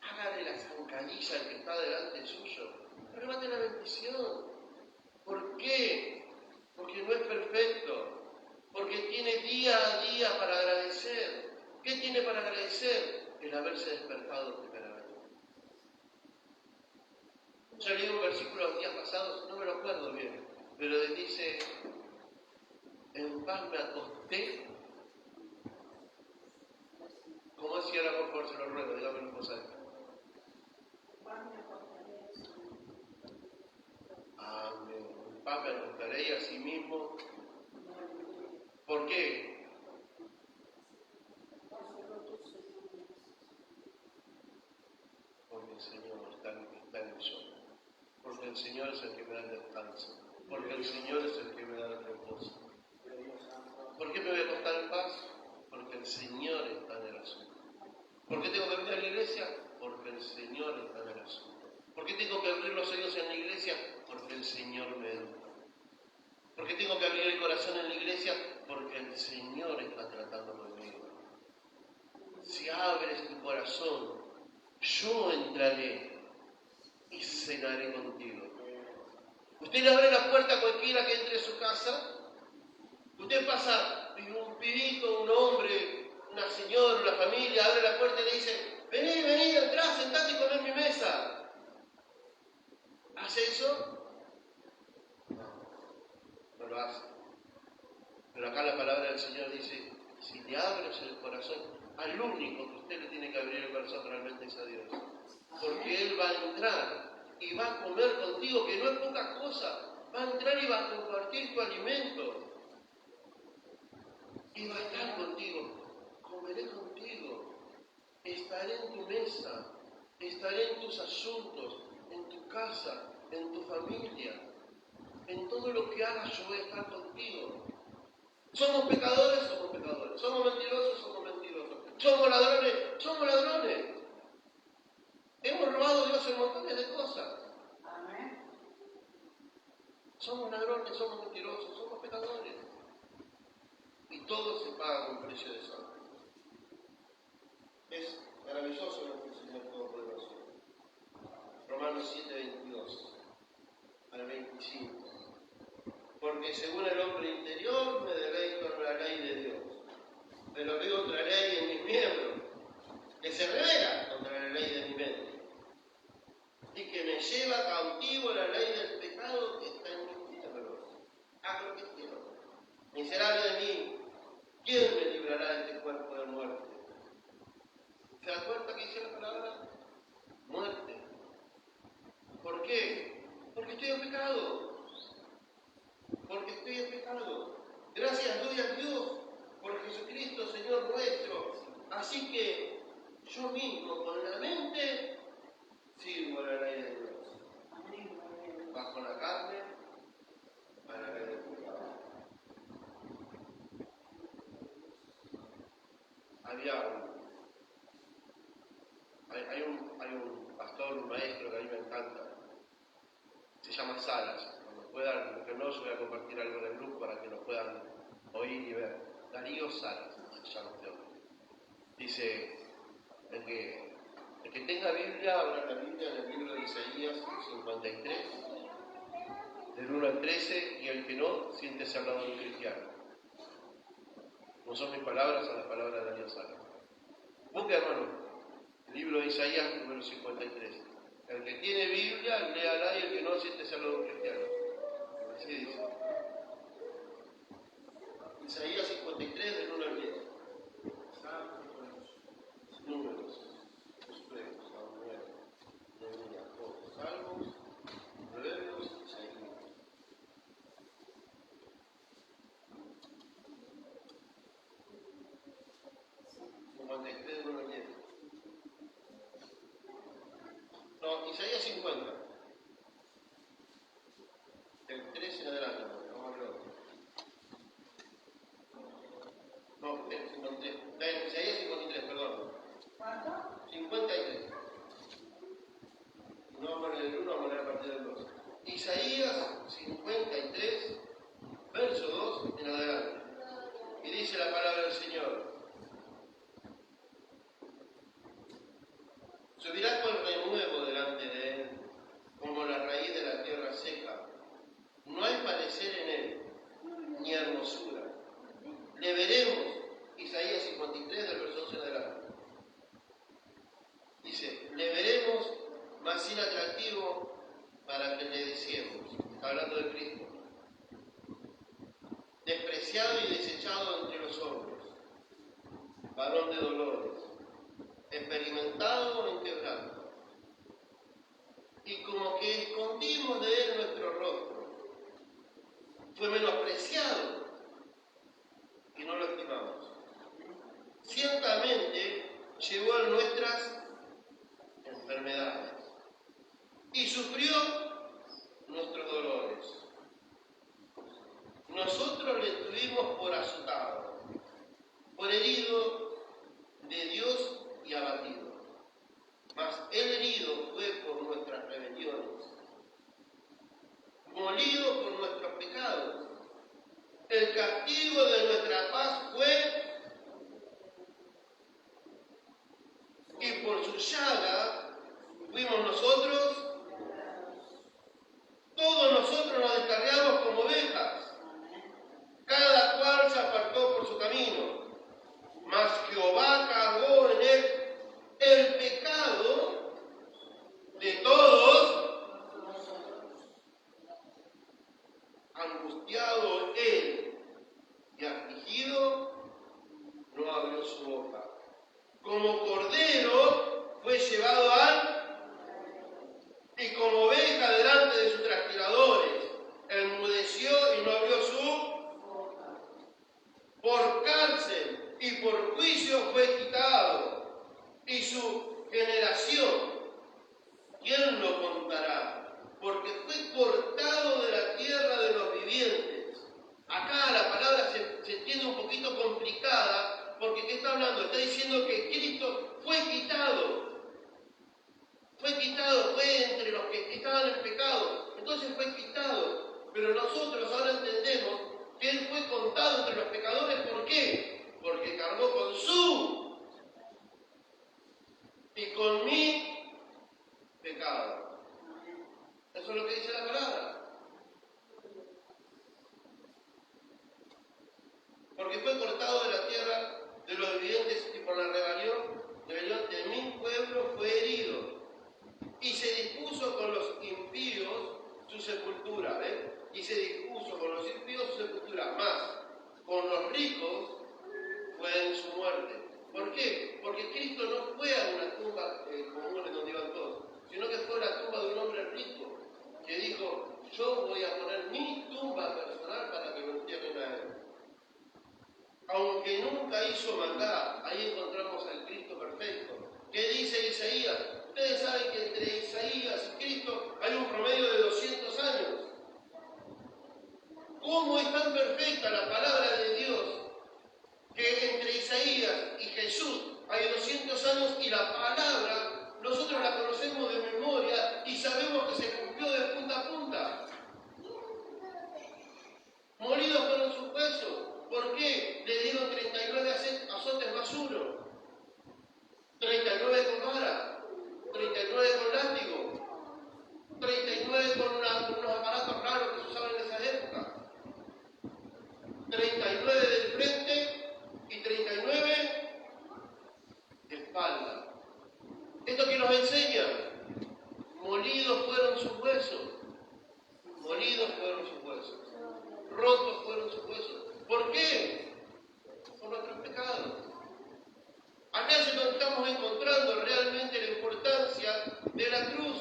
hágale la zancadilla al que está delante suyo, pero mate la bendición. ¿Por qué? Porque no es perfecto, porque tiene día a día para agradecer. ¿Qué tiene para agradecer? El haberse despertado primeramente. Yo leí un versículo los días pasados, no me lo acuerdo bien, pero dice, en paz me acosté. ¿Cómo decía ahora, por favor, se lo ruego? Dígame en voz alta. Amén. En paz me acostaré y así mismo. ¿Por qué? Porque el Señor está en mi zona. Porque el Señor es el que me da el descanso. Porque el Señor es el que me da el reposo. ¿Por qué me voy a acostar decía, porque el Señor está tratando conmigo. Si abres tu corazón, yo entraré y cenaré contigo. Usted le abre la puerta a cualquiera que entre a su casa. Usted pasa, un pibito, un hombre, una señora, una familia, abre la puerta y le dice, vení, entrá, sentate y comé en mi mesa. ¿Hace eso? No lo hace. Pero acá la palabra del Señor dice, si le abres el corazón, al único que usted le tiene que abrir el corazón realmente es a Dios. Porque Él va a entrar y va a comer contigo, que no es poca cosa. Va a entrar y va a compartir tu alimento. Y va a estar contigo. Comeré contigo. Estaré en tu mesa. Estaré en tus asuntos, en tu casa, en tu familia. En todo lo que hagas yo voy a estar contigo. Somos pecadores, somos pecadores. Somos mentirosos, somos mentirosos. Somos ladrones. Hemos robado a Dios en montones de cosas. Amén. Somos ladrones, somos mentirosos, somos pecadores. Y todo se paga con precio de sangre. Es maravilloso lo que el Señor Todopoderoso. Romanos 7, 22 al 25. Porque según el hombre interior me deleito en la ley de Dios. Pero veo otra ley en mis miembros, que se revela contra la ley de mi mente. Y que me lleva cautivo la ley del pecado que está en mis miembros. Hago lo que quiero. Miserable de mí, ¿quién me librará de este cuerpo de muerte? ¿Se da cuenta que dice la palabra? Muerte. ¿Por qué? Porque estoy en pecado. Gracias doy a Dios por Jesucristo, Señor nuestro. Así que yo mismo con la mente sirvo a la ley de Dios. Bajo la carne a la ley del pecado. Hay un pastor, un maestro que a mí me encanta. Se llama Salas. Cuando puedan, que no, yo voy a compartir algo en el grupo para que lo puedan oír y ver. Darío Salas se llama este hombre. Dice, el que tenga Biblia, abra la Biblia en el libro de Isaías 53, del 1 al 13, y el que no, siéntese al lado de un cristiano. No son mis palabras, son las palabras de Darío Salas. Busque, hermano, el libro de Isaías, número 53. El que tiene Biblia, léala, y el que no, siéntese al lado de un cristiano. Así dice. Isaías 53, del 1 al 10. Números. Salmos, Proverbios, Isaías. No, Isaías 50. Del 13 en adelante, vamos a ver. No, Isaías 53, perdón. ¿Cuánto? 53. No vamos a leer el 1, vamos a leer a partir del 2. Isaías 53, verso 2 en adelante. Y dice la palabra del Señor. Subirá con renuevo delante de él, como la raíz de la tierra seca. No hay parecer en él, ni hermosura. Le veremos, Isaías 53, del verso 11 en adelante. Dice, le veremos más sin atractivo para que le deseemos. Está hablando de Cristo. Despreciado y desechado entre los hombres. Varón de dolores. Experimentado en quebranto. Y como que escondimos de él nuestro rostro. Fue menospreciado y no lo estimamos. Ciertamente llevó en nuestras enfermedades y sufrió nuestros dolores. Nosotros le tuvimos por azotado, por herido de Dios y abatido. Mas el herido fue por nuestras rebeliones, molido por nuestros pecados. El castigo abrió su boca. Como cordero fue llevado al... Y como oveja delante de sus trasquiladores, enmudeció y no abrió su... Por cárcel y por juicio fue quitado. Y su generación, ¿quién lo contará? Porque fue cortado de la tierra de los vivientes. Acá la palabra se entiende un poquito complicada, porque ¿qué está hablando? Está diciendo que Cristo fue quitado. Fue entre los que estaban en pecado. Entonces fue quitado. Pero nosotros ahora entendemos que Él fue contado entre los pecadores. ¿Por qué? Porque cargó con su y con mi pecado. Eso es lo que dice la palabra. Porque fue cortado de la tierra de los vivientes y por la rebelión de mi pueblo fue herido. Y se dispuso con los impíos su sepultura. Y se dispuso con los impíos su sepultura. Más, con los ricos fue en su muerte. ¿Por qué? Porque Cristo no fue a una tumba común en donde iban todos, sino que fue a la tumba de un hombre rico que dijo: yo voy a poner mi tumba personal para que lo entierren a él. Aunque nunca hizo maldad, ahí encontramos al Cristo perfecto. ¿Qué dice Isaías? Ustedes saben que entre Isaías y Cristo hay un promedio de 200 años. ¿Cómo es tan perfecta la palabra de Dios que entre Isaías y Jesús hay 200 años y la palabra nosotros la conocemos de memoria y sabemos que se cumplió de punta a punta? Molidos fueron sus huesos. ¿Por qué? Le dieron 39 azotes más uno. 39 con vara, 39 con látigo, 39 con unos aparatos raros que se usaban en esa época, 39 del frente y 39 de espalda. ¿Esto qué nos enseña? Molidos fueron sus huesos, molidos fueron sus huesos, rotos fueron sus huesos. ¿Por qué? Por nuestros pecados. Acá es donde estamos encontrando realmente la importancia de la cruz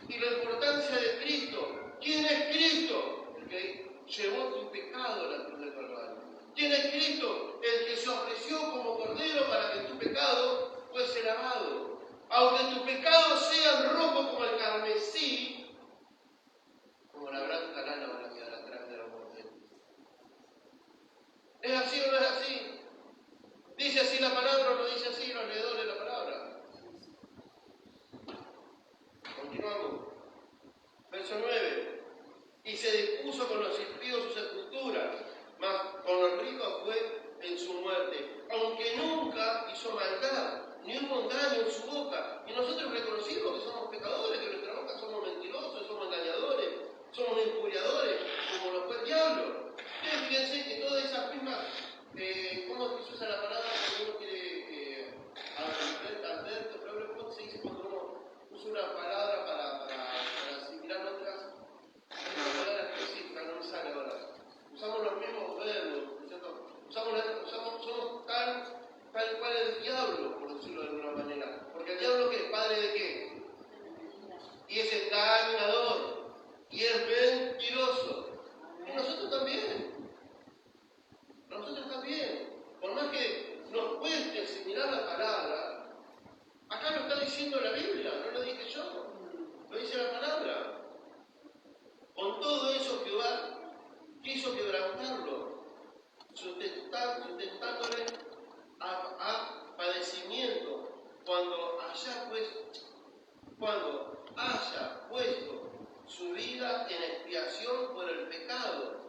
y la importancia de Cristo. ¿Quién es Cristo? El que llevó tu pecado a la cruz del Calvario. ¿Quién es Cristo? El que se ofreció como cordero para que tu pecado fuese lavado. Aunque tus pecados sean rojos como el carmesí, como la blanca lana van a quedar atrás de la muerte. ¿Es así o no es así? ¿Dice así la palabra o no dice así los leedores de la palabra? Continuamos. Verso 9. Y se dispuso con los impíos su sepultura, mas con los ricos fue en su muerte. Aunque nunca hizo maldad, ni hubo engaño en su boca. Y nosotros reconocimos que somos pecadores, que en nuestra boca somos mentirosos, somos engañadores, somos injuriadores, como lo fue el diablo. Ustedes fíjense que todas esas mismas... ¿cómo es que se usa la palabra cuando uno quiere advertir? Pero ¿cómo se dice cuando uno usa una palabra para asimilar otras? Es una palabra específica, no me sale ahora. Usamos los mismos verbos, ¿cierto? Somos tal cual el diablo, por decirlo de alguna manera. Porque el diablo, ¿qué es? ¿Padre de qué? Y es engañador, y es mentiroso. Y nosotros también. Nosotros también, por más que nos cueste asimilar la palabra, acá lo está diciendo la Biblia, no lo dije yo, lo dice la palabra. Con todo eso Jehová quiso quebrantarlo, sustentándole a padecimiento, cuando haya puesto su vida en expiación por el pecado.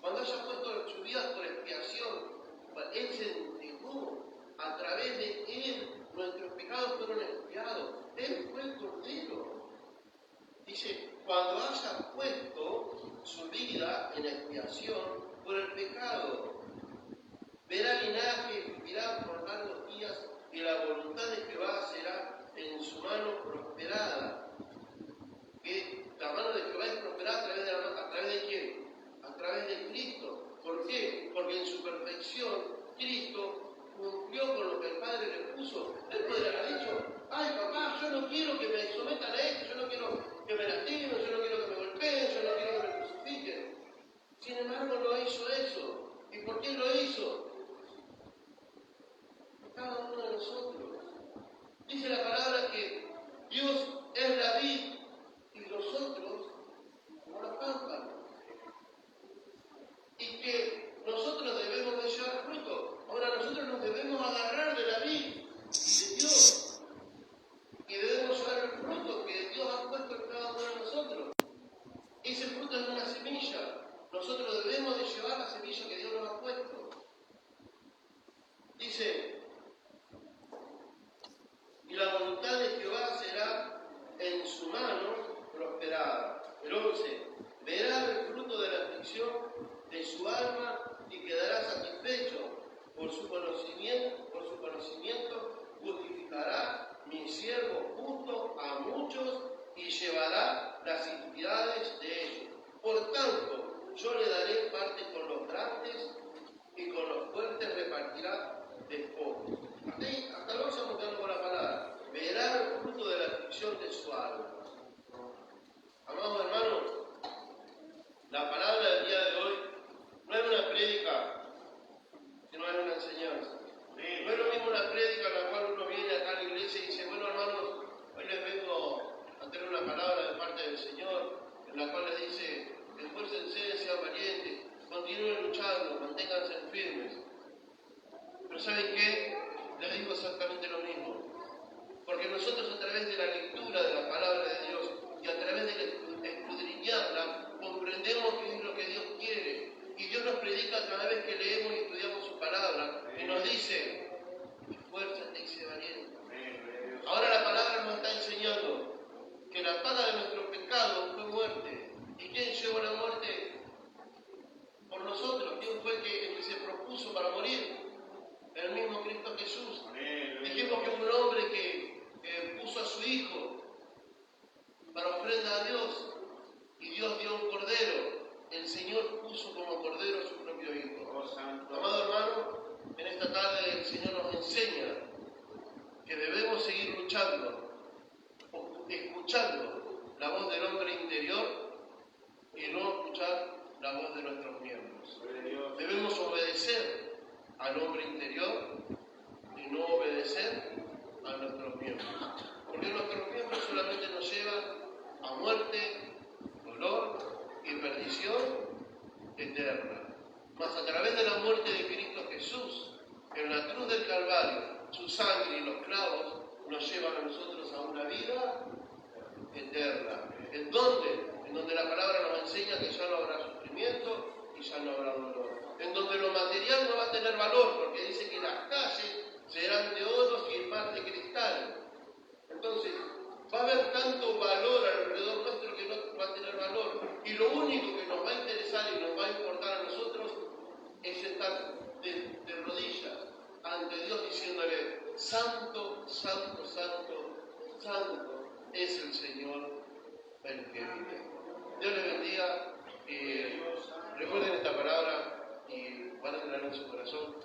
Cuando haya puesto su vida por expiación, Él se entregó. A través de Él, nuestros pecados fueron expiados. Él fue el Cordero. Dice, cuando haya puesto su vida en expiación por el pecado, verá linaje y vivirá por largos días, y la voluntad de Jehová será en su mano prosperada. Que la mano de Jehová es prosperada a través de quién? A través de Cristo. ¿Por qué? Porque en su perfección Cristo Dice, y la voluntad de Jehová será en su mano prosperada. El 11, verá el fruto de la aflicción de su alma y quedará satisfecho. Por su conocimiento justificará mi siervo justo a muchos y llevará las iniquidades de ellos. Por tanto, yo le daré parte con los grandes y con los fuertes repartirá despojos. Hasta luego estamos quedando con la palabra. Verá el fruto de la aflicción de su alma. Amados hermanos, la palabra del día de hoy no es una prédica, sino es una enseñanza. No es lo mismo una prédica en la cual uno viene acá a la iglesia y dice, bueno hermanos, hoy les vengo a tener una palabra de parte del Señor, en la cual les dice, esfuércense, sean valientes, continúen luchando, manténganse firmes. Pero ¿saben qué? Les digo exactamente lo mismo. Porque nosotros a través de la lectura de la palabra de Dios y a través de escudriñarla, comprendemos qué es lo que Dios quiere. Y Dios nos predica cada vez que leemos y estudiamos su palabra. Y nos dice, esfuérzate y sé valiente. Ahora la palabra nos está enseñando que la paga de nuestro pecado fue muerte. ¿Y quién llevó la muerte por nosotros? ¿Quién fue el que se propuso para morir? El mismo Cristo Jesús. Dijimos que un hombre que puso a su hijo para ofrenda a Dios y Dios dio un cordero. El Señor puso como cordero a su propio hijo. Amado hermano, en esta tarde el Señor nos enseña que debemos seguir luchando, escuchando la voz del hombre interior y no escuchar la voz de nuestros miembros. Debemos obedecer al hombre interior y no obedecer a nuestros miembros. Porque nuestros miembros solamente nos llevan a muerte, dolor y perdición eterna. Mas a través de la muerte de Cristo Jesús, en la cruz del Calvario, su sangre y los clavos nos llevan a nosotros a una vida eterna. ¿En dónde? En donde la palabra nos enseña que ya no habrá sufrimiento y ya no habrá dolor. En donde lo material no va a tener valor, porque dice que las calles serán de oro y el mar de cristal. Entonces, va a haber tanto valor alrededor nuestro que no va a tener valor. Y lo único que nos va a interesar y nos va a importar a nosotros es estar de rodillas ante Dios diciéndole, Santo, Santo, Santo, Santo es el Señor el que vive. Dios les bendiga y recuerden esta palabra y van a tener en su corazón.